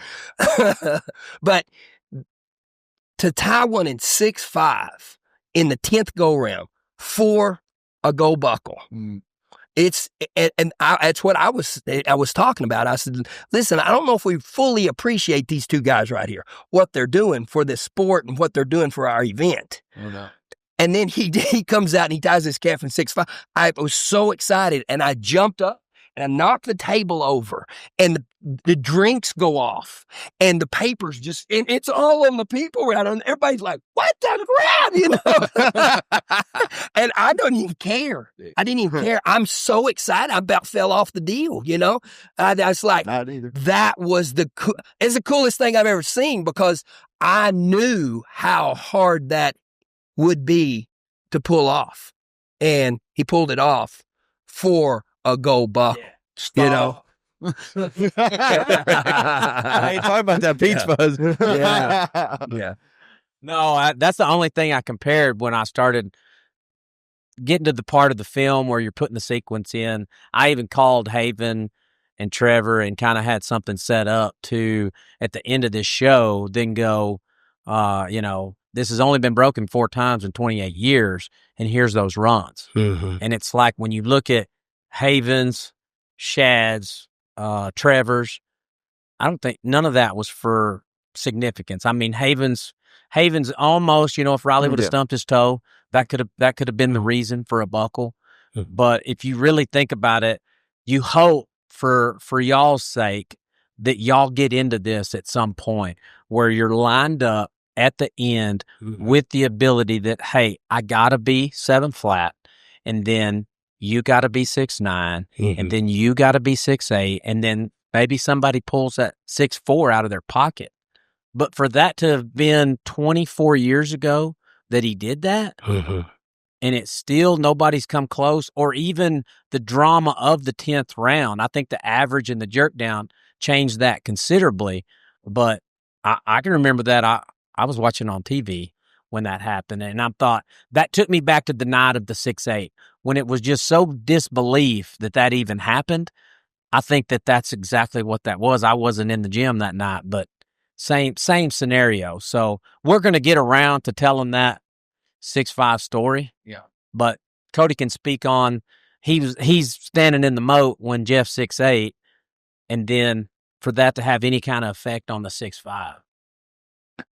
But to tie one in 6'5" in the 10th go round for a go buckle. That's what I was talking about. I said, listen, I don't know if we fully appreciate these two guys right here, what they're doing for this sport and what they're doing for our event. Oh, no. And then he comes out and he ties his calf in 6'5". I was so excited, and I jumped up and I knocked the table over, and the drinks go off, and the papers and it's all on the people around, and everybody's like, "What the crap?" And I don't even care. I didn't even care. I'm so excited. I about fell off the deal. I was like, not either. That was it's the coolest thing I've ever seen, because I knew how hard that would be to pull off, and he pulled it off for a go buckle. I ain't talking about that peach fuzz. Yeah. No, that's the only thing I compared when I started getting to the part of the film where you're putting the sequence in. I even called Haven and Trevor and kind of had something set up to, at the end of this show, then go, this has only been broken 4 times in 28 years, and here's those runs. Mm-hmm. And it's like when you look at Haven's, Shad's, Trevor's, I don't think none of that was for significance. I mean, Haven's almost, if Riley would have stumped his toe, that could have been the reason for a buckle. Mm-hmm. But if you really think about it, you hope for y'all's sake that y'all get into this at some point where you're lined up at the end with the ability that, hey, I gotta be 7 flat, and then you gotta be 6'9", and then you gotta be 6'8", and then maybe somebody pulls that 6'4" out of their pocket. But for that to have been 24 years ago that he did that, and it's still nobody's come close, or even the drama of the 10th round. I think the average and the jerk down changed that considerably. But I can remember that I was watching on TV when that happened, and I thought that took me back to the night of the 6'8", when it was just so disbelief that even happened. I think that's exactly what that was. I wasn't in the gym that night, but same scenario. So we're going to get around to telling that 6'5" story. Yeah. But Cody can speak on, he's standing in the moat when Jeff's 6'8", and then for that to have any kind of effect on the 6'5".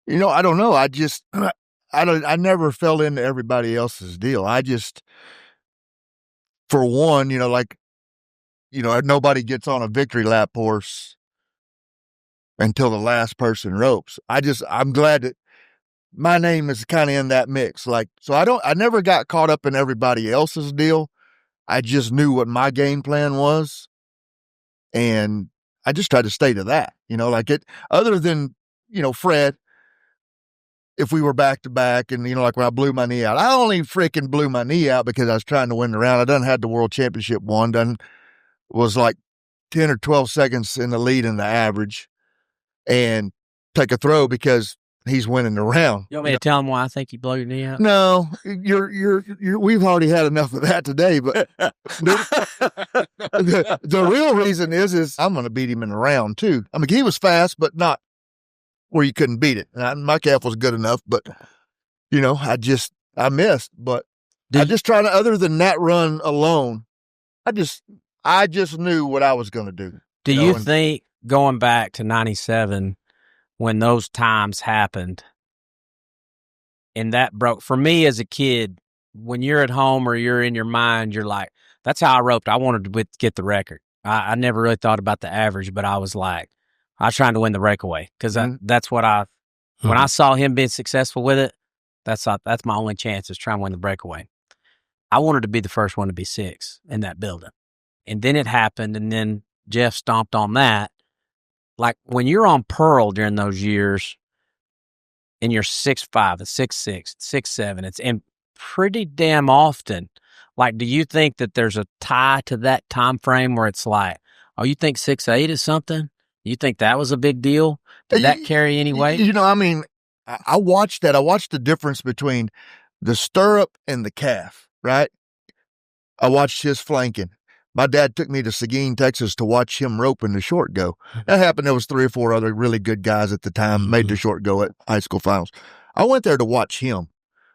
I don't know. I never fell into everybody else's deal. I just, for one, nobody gets on a victory lap horse until the last person ropes. I'm glad that my name is kind of in that mix. So I never got caught up in everybody else's deal. I just knew what my game plan was, and I just tried to stay to that, other than, Fred, if we were back to back, and, like when I blew my knee out, I only freaking blew my knee out because I was trying to win the round. I done had the world championship won, was like 10 or 12 seconds in the lead in the average, and take a throw because he's winning the round. You want me to tell him why I think you blow your knee out? No, we've already had enough of that today, but the real reason is I'm going to beat him in the round too. I mean, he was fast, but not where you couldn't beat it. My calf was good enough, but I missed, but I just trying to, other than that run alone, I just knew what I was going to do. Do you think going back to 97 when those times happened and that broke for me as a kid, when you're at home or you're in your mind, you're like, that's how I roped. I wanted to get the record. I never really thought about the average, but I was like, I was trying to win the breakaway because that's what when I saw him being successful with it, that's my only chance is trying to win the breakaway. I wanted to be the first one to be 6 in that building. And then it happened, and then Jeff stomped on that. Like, when you're on Pearl during those years, and you're 6'5", 6'6", 6'7", it's and pretty damn often. Like, do you think that there's a tie to that time frame where it's like, oh, you think 6'8" is something? You think that was a big deal? Did that carry any weight? I mean, I watched that. I watched the difference between the stirrup and the calf, right? I watched his flanking. My dad took me to Seguin, Texas to watch him rope in the short go. That happened. There was 3 or 4 other really good guys at the time, made the short go at high school finals. I went there to watch him.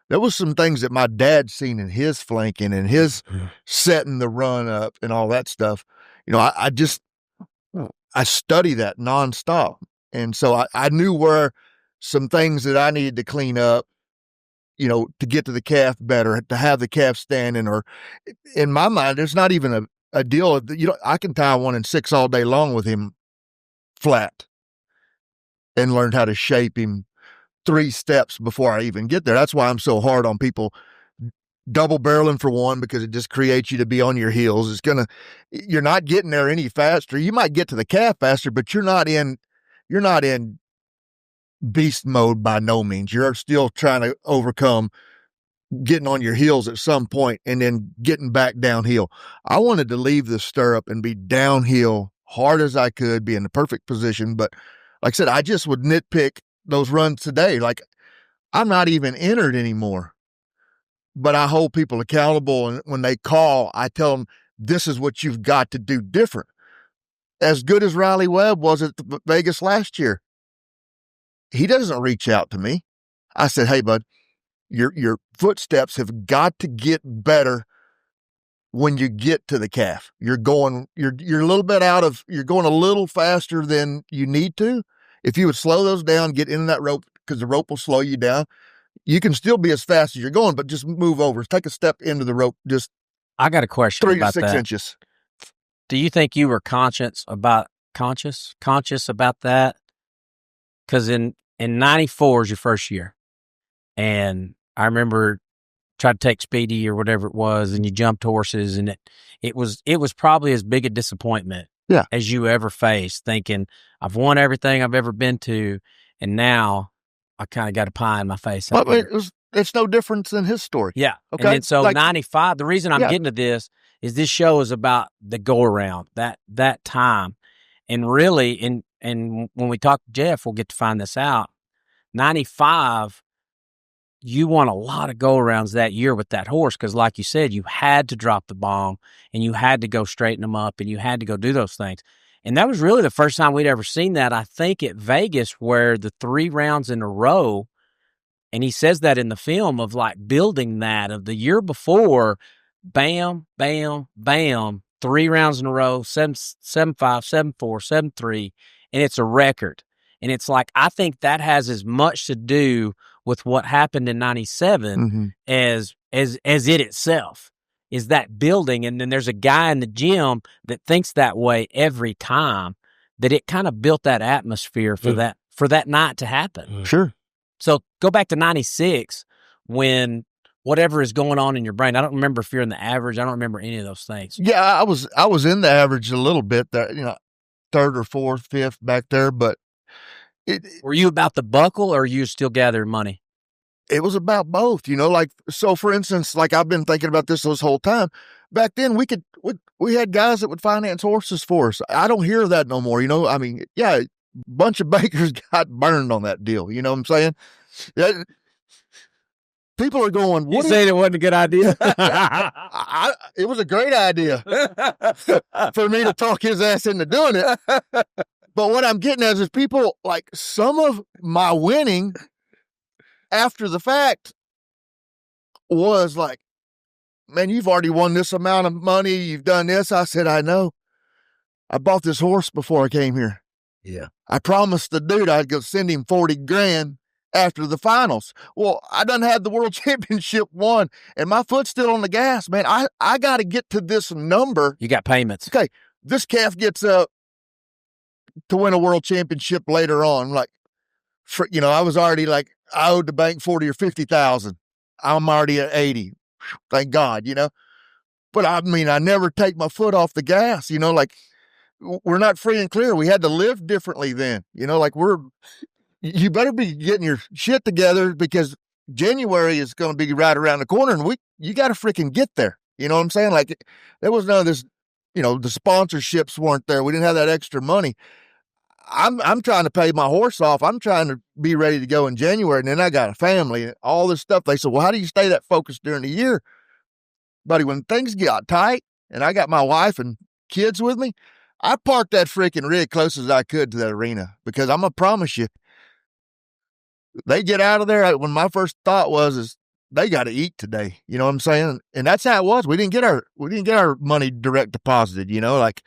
There was some things that my dad seen in his flanking and his setting the run up and all that stuff. I study that nonstop. And so I knew where some things that I needed to clean up, to get to the calf better, to have the calf standing, or in my mind, there's not even a deal of, I can tie 1 and 6 all day long with him flat and learn how to shape him 3 steps before I even get there. That's why I'm so hard on people double barreling for one, because it just creates you to be on your heels. You're not getting there any faster. You might get to the calf faster, but you're not in beast mode by no means. You're still trying to overcome getting on your heels at some point and then getting back downhill. I wanted to leave the stirrup and be downhill hard as I could, be in the perfect position. But like I said, I just would nitpick those runs today. Like, I'm not even entered anymore, but I hold people accountable. And when they call, I tell them, this is what you've got to do different. As good as Riley Webb was at Vegas last year, he doesn't reach out to me. I said, hey, bud, your footsteps have got to get better when you get to the calf. You're a little bit you're going a little faster than you need to. If you would slow those down, get into that rope, because the rope will slow you down. You can still be as fast as you're going, but just move over. Take a step into the rope. Just I got a question 3 about to 6 that. inches. Do you think you were conscious about that? Because in 94 is your first year, and I remember tried to take Speedy or whatever it was, and you jumped horses, and it was probably as big a disappointment as you ever faced, thinking, I've won everything I've ever been to, and now I kind of got a pie in my face. Well, it's no difference in his story. Yeah. Okay. And then, so 95, the reason I'm getting to this is this show is about the go around, that time. And really, and when we talk to Jeff, we'll get to find this out. 95, you won a lot of go-arounds that year with that horse because, like you said, you had to drop the bomb and you had to go straighten them up and you had to go do those things. And that was really the first time we'd ever seen that, I think, at Vegas, where the 3 rounds in a row, and he says that in the film of like building that of the year before, bam, bam, bam, 3 rounds in a row, 7-5, 7-4, 7-3, and it's a record. And it's like, I think that has as much to do with what happened in 97 as it itself, is that building. And then there's a guy in the gym that thinks that way every time, that it kind of built that atmosphere for that night to happen. Sure. So go back to 96 when whatever is going on in your brain. I don't remember if you're in the average. I don't remember any of those things. Yeah, I was in the average a little bit there, 3rd or 4th, 5th back there, but were you about the buckle or are you still gathering money? It was about both, so for instance, like I've been thinking about this whole time. Back then we had guys that would finance horses for us. I don't hear that no more. I mean, yeah, bunch of bakers got burned on that deal. You know what I'm saying? People are going, what You saying it wasn't a good idea? It was a great idea for me to talk his ass into doing it. But what I'm getting at is people, like, some of my winning after the fact was like, man, you've already won this amount of money. You've done this. I said, I know. I bought this horse before I came here. Yeah. I promised the dude I'd go send him 40 grand after the finals. Well, I done had the world championship won, and my foot's still on the gas, man. I got to get to this number. You got payments. Okay, this calf gets up to win a world championship later on. Like, I was already like, I owed the bank 40 or 50,000. I'm already at 80. Thank God, But I mean, I never take my foot off the gas, like, we're not free and clear. We had to live differently then, like you better be getting your shit together because January is going to be right around the corner and you got to freaking get there. You know what I'm saying? Like, there was none of this, the sponsorships weren't there. We didn't have that extra money. I'm trying to pay my horse off. I'm trying to be ready to go in January. And then I got a family and all this stuff. They said, well, how do you stay that focused during the year? Buddy, when things got tight and I got my wife and kids with me, I parked that freaking rig close as I could to that arena because I'm going to promise you, they get out of there. When my first thought is they got to eat today. You know what I'm saying? And that's how it was. We didn't get our money direct deposited, like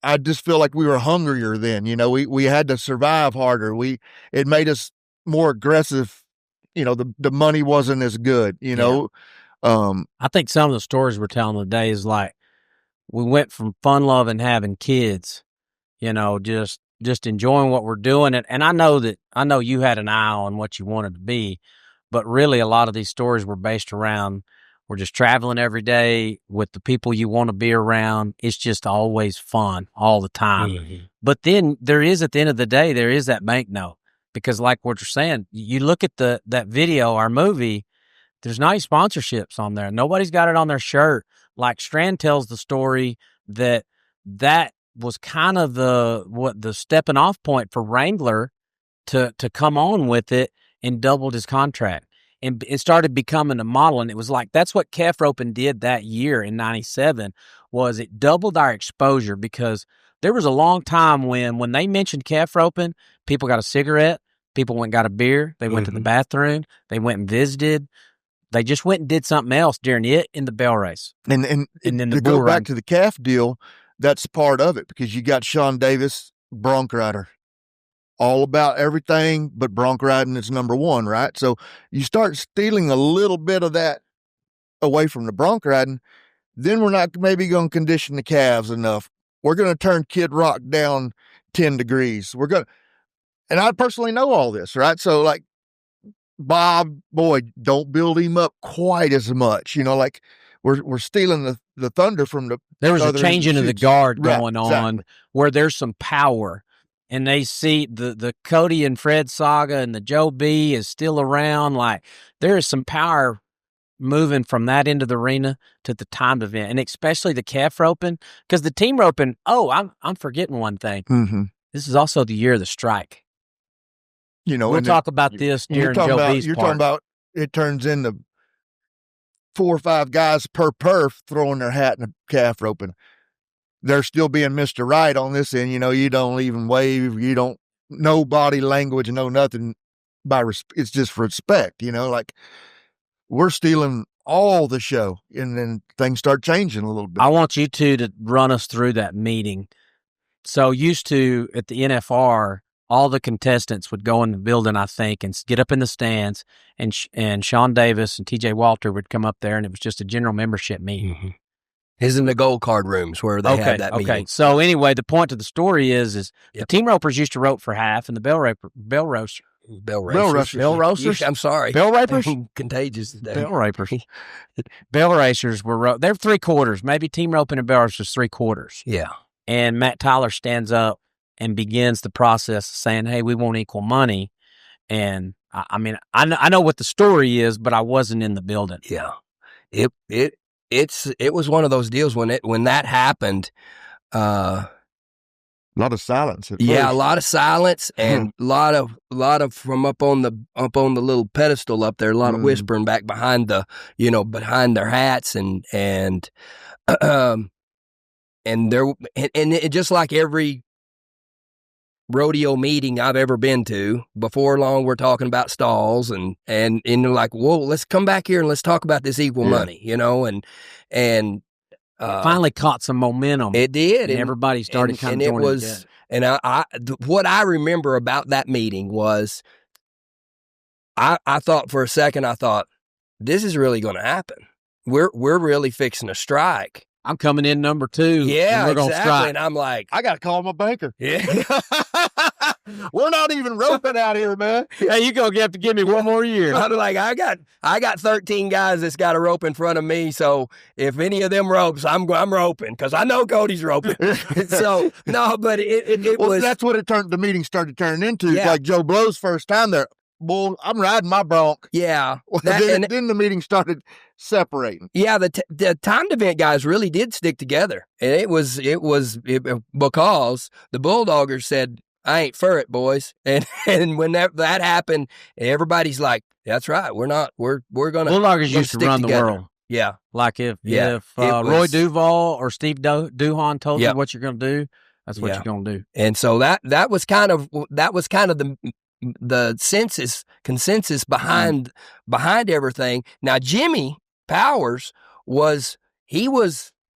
I just feel like we were hungrier then, we had to survive harder. It made us more aggressive. The money wasn't as good, I think some of the stories we're telling today is like, we went from fun loving having kids, just enjoying what we're doing. And I know you had an eye on what you wanted to be, but really a lot of these stories were based around, we're just traveling every day with the people you want to be around. It's just always fun all the time. Mm-hmm. But then at the end of the day, there is that bank note because like what you're saying, you look at that video, our movie, there's not any sponsorships on there. Nobody's got it on their shirt. Like Stran tells the story that was kind of the stepping off point for Wrangler to come on with it and doubled his contract. And it started becoming a model. And it was like, that's what calf roping did that year in 97 was it doubled our exposure because there was a long time when they mentioned calf roping, people got a cigarette, people went and got a beer, they went to the bathroom, they went and visited. They just went and did something else during it in the bell race. And then to go back to the calf deal, that's part of it because you got Sean Davis, bronc rider, all about everything but bronc riding is number one, right? So you start stealing a little bit of that away from the bronc riding, then we're not maybe going to condition the calves enough. We're going to turn Kid Rock down 10 degrees. And I personally know all this, right? So like, Bob, boy, don't build him up quite as much. Like we're stealing the thunder from the. There was a changing of the guard going on where there's some power, and they see the Cody and Fred saga and the Joe B is still around. Like there is some power moving from that end of the arena to the timed event, and especially the calf roping because the team roping. Oh, I'm forgetting one thing. Mm-hmm. This is also the year of the strike. We'll talk about this during Joe B's part. You're talking about it turns into 4 or 5 guys per perf throwing their hat in a calf roping. They're still being Mr. Right on this end. You don't even wave. You don't know body language, no nothing. It's just for respect. Like we're stealing all the show, and then things start changing a little bit. I want you two to run us through that meeting. So used to at the NFR. All the contestants would go in the building, I think, and get up in the stands, and Sean Davis and TJ Walter would come up there, and it was just a general membership meeting. Mm-hmm. Is in the gold card rooms where they had that meeting. Okay. So anyway, the point of the story is the team ropers used to rope for half, and the bell roasters. I'm sorry. Bell rapers? Contagious today. Bell rapers. Bell racers were they're 3/4. Maybe team roping and bell racers 3/4. Yeah. And Matt Tyler stands up and begins the process of saying, hey, we want equal money. And I mean, I know what the story is, but I wasn't in the building. Yeah. It was one of those deals when that happened, A lot of silence at Yeah, first. a lot of silence and a lot of from up on the little pedestal up there, a lot of whispering back behind behind their hats and it just like every rodeo meeting I've ever been to, before long we're talking about stalls and they're like, whoa, let's come back here and let's talk about this equal money, and finally caught some momentum. It did. And everybody started kind of joining together. And what I remember about that meeting was I thought for a second, this is really going to happen. We're really fixing a strike. I'm coming in number 2. Yeah, and we're exactly. Gonna strike. And I'm like, I got to call my banker. Yeah. We're not even roping out here, man. Hey, you're going to have to give me one more year. I'm like, I got 13 guys that's got a rope in front of me. So if any of them ropes, I'm roping because I know Cody's roping. So no, but it well, was. That's what the meeting started turning into. Yeah. Like Joe Blow's first time there. Well, I'm riding my bronc. Yeah. Then the meeting started separating. Yeah, the timed event guys really did stick together, and it was because the Bulldoggers said, "I ain't for it, boys," and when that happened, everybody's like, "That's right, we're gonna." Bulldoggers used to run together. the world. Yeah, like if Roy Duval or Steve Duhon told you what you're going to do, that's what you're going to do. And so that was kind of the consensus behind everything. Now Jimmy Powers was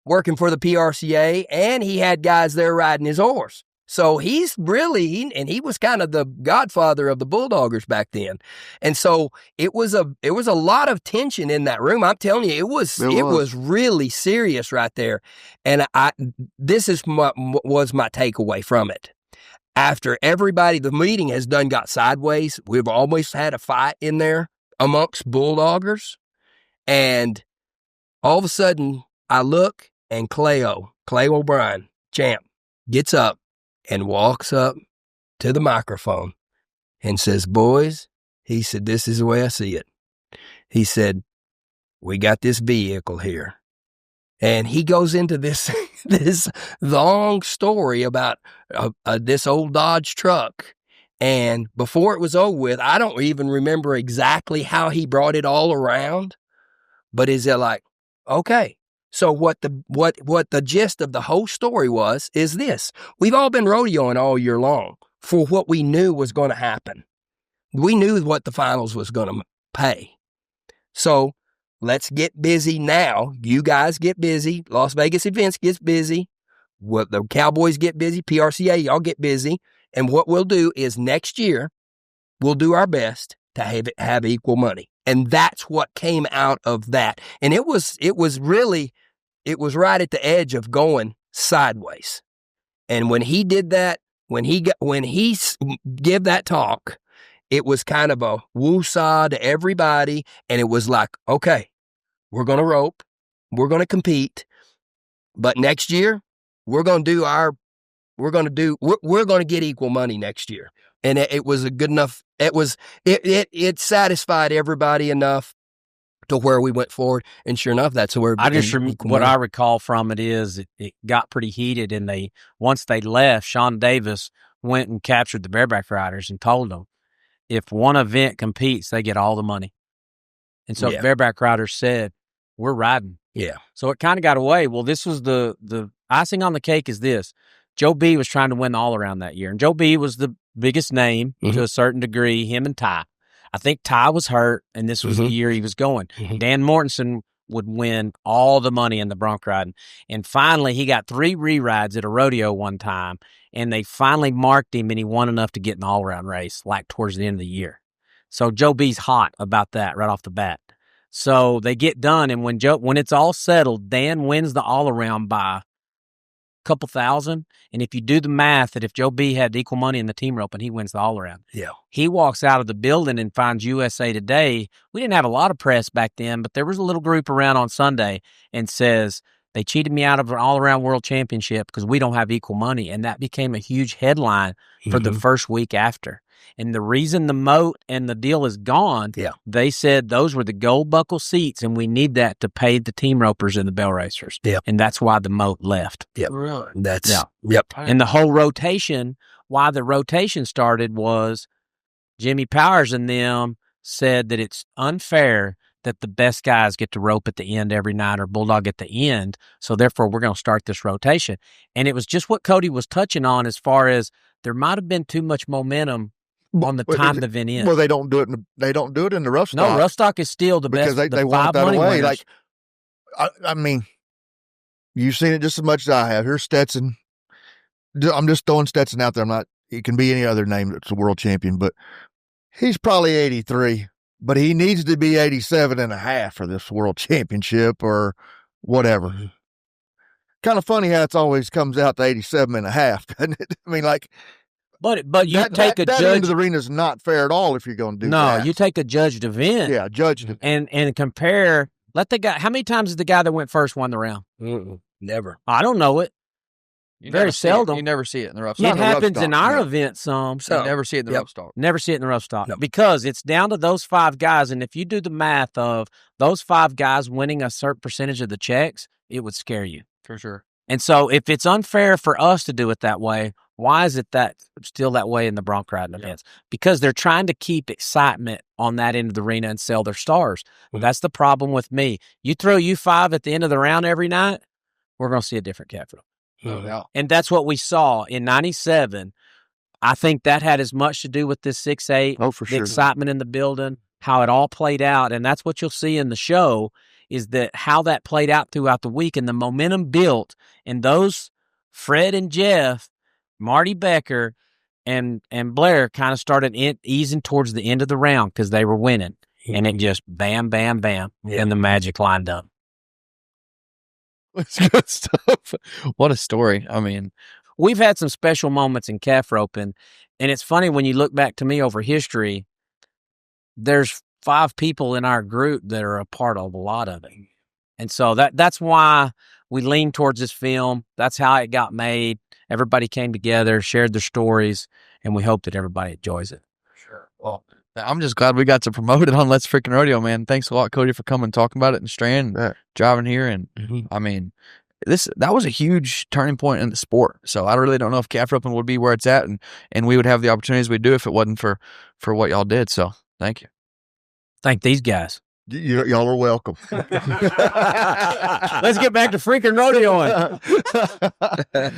working for the PRCA, and he had guys there riding his horse. So he was kind of the godfather of the Bulldoggers back then. And so it was a lot of tension in that room. I'm telling you, it was really serious right there. And this was my takeaway from it. After the meeting has got sideways, we've almost had a fight in there amongst Bulldoggers. And all of a sudden, I look, and Clay O'Brien, champ, gets up and walks up to the microphone and says, "Boys," he said, "this is the way I see it." He said, "We got this vehicle here." And he goes into this long story about this old Dodge truck. And before it was over with, I don't even remember exactly how he brought it all around. But is it like, okay, so what the gist of the whole story is this. We've all been rodeoing all year long for what we knew was going to happen. We knew what the finals was going to pay. So let's get busy now. You guys get busy. Las Vegas Events gets busy. The Cowboys get busy. PRCA, y'all get busy. And what we'll do is next year, we'll do our best to have equal money. And that's what came out of that. And it was right at the edge of going sideways. And when he did that, when he gave that talk, it was kind of a woo-saw to everybody. And it was like, okay, we're going to rope, we're going to compete, but next year we're going to get equal money next year. And it was a good enough. It satisfied everybody enough to where we went forward. And sure enough, that's where what I recall from it is it got pretty heated, and once they left, Sean Davis went and captured the bareback riders and told them, if one event competes, they get all the money. And so the bareback riders said, we're riding. Yeah. So it kind of got away. Well, this was the icing on the cake is this. Joe B was trying to win the all-around that year. And Joe B was the biggest name to a certain degree, him and Ty. I think Ty was hurt, and this was the year he was going. Dan Mortensen would win all the money in the bronc riding. And finally, he got 3 re-rides at a rodeo one time, and they finally marked him, and he won enough to get an all-around race, like towards the end of the year. So Joe B's hot about that right off the bat. So they get done, and when it's all settled, Dan wins the all-around by couple thousand. And if you do the math that if Joe B had equal money in the team rope and he wins the all around, he walks out of the building and finds USA Today. We didn't have a lot of press back then, but there was a little group around on Sunday and says they cheated me out of an all around world championship because we don't have equal money. And that became a huge headline for the first week after. And the reason the moat and the deal is gone, they said those were the gold buckle seats, and we need that to pay the team ropers and the bell racers. Yeah. And that's why the moat left. Yep. Really? Yep. And the whole rotation, why the rotation started was Jimmy Powers and them said that it's unfair that the best guys get to rope at the end every night or Bulldog at the end. So therefore, we're going to start this rotation. And it was just what Cody was touching on as far as there might have been too much momentum on the time the event ends. Well, they don't do it. They don't do it in the rough stock. No, rough stock is still the best. Because they the want five that money away. winners. Like, I mean, you've seen it just as much as I have. Here's Stetson. I'm just throwing Stetson out there. I'm not. It can be any other name that's a world champion, but he's probably 83. But he needs to be 87 and a half for this world championship or whatever. Kind of funny how it's always comes out to 87 and a half, doesn't it? I mean, like, but you take a that judge. end of the arena is not fair at all if you're going to do that. No, you take a judged event. Yeah, judged it. And compare. Let the guy. How many times has the guy that went first won the round? Never. I don't know it. Very seldom. You never see it in the rough It stock. happens in our event some. So you never see it in the rough stock. Never see it in the rough stock because it's down to those five guys. And if you do the math of those five guys winning a certain percentage of the checks, it would scare you. For sure. And so if it's unfair for us to do it that way, why is it that still that way in the bronc riding events? Because they're trying to keep excitement on that end of the arena and sell their stars. That's the problem with me. You throw U5 at the end of the round every night, we're going to see a different cat rope. And that's what we saw in 97. I think that had as much to do with this 6'8", for the sure. excitement in the building, how it all played out. And that's what you'll see in the show is that how that played out throughout the week and the momentum built. And those Fred and Jeff, Marty Becker, and Blair kind of started easing towards the end of the round because they were winning. And it just bam, bam, bam, and the magic lined up. It's good stuff. What a story. I mean, we've had some special moments in calf roping, and it's funny when you look back to me over history, there's 5 people in our group that are a part of a lot of it. And so that's why we lean towards this film. That's how it got made. Everybody came together, shared their stories, and we hope that everybody enjoys it. Sure. Well, I'm just glad we got to promote it on Let's Freakin' Rodeo, man. Thanks a lot, Cody, for coming and talking about it and Stran and driving here. And I mean, that was a huge turning point in the sport. So I really don't know if calf roping would be where it's at, and we would have the opportunities we do if it wasn't for what y'all did. So thank you. Thank these guys. Y'all are welcome. Let's get back to freaking rodeoing.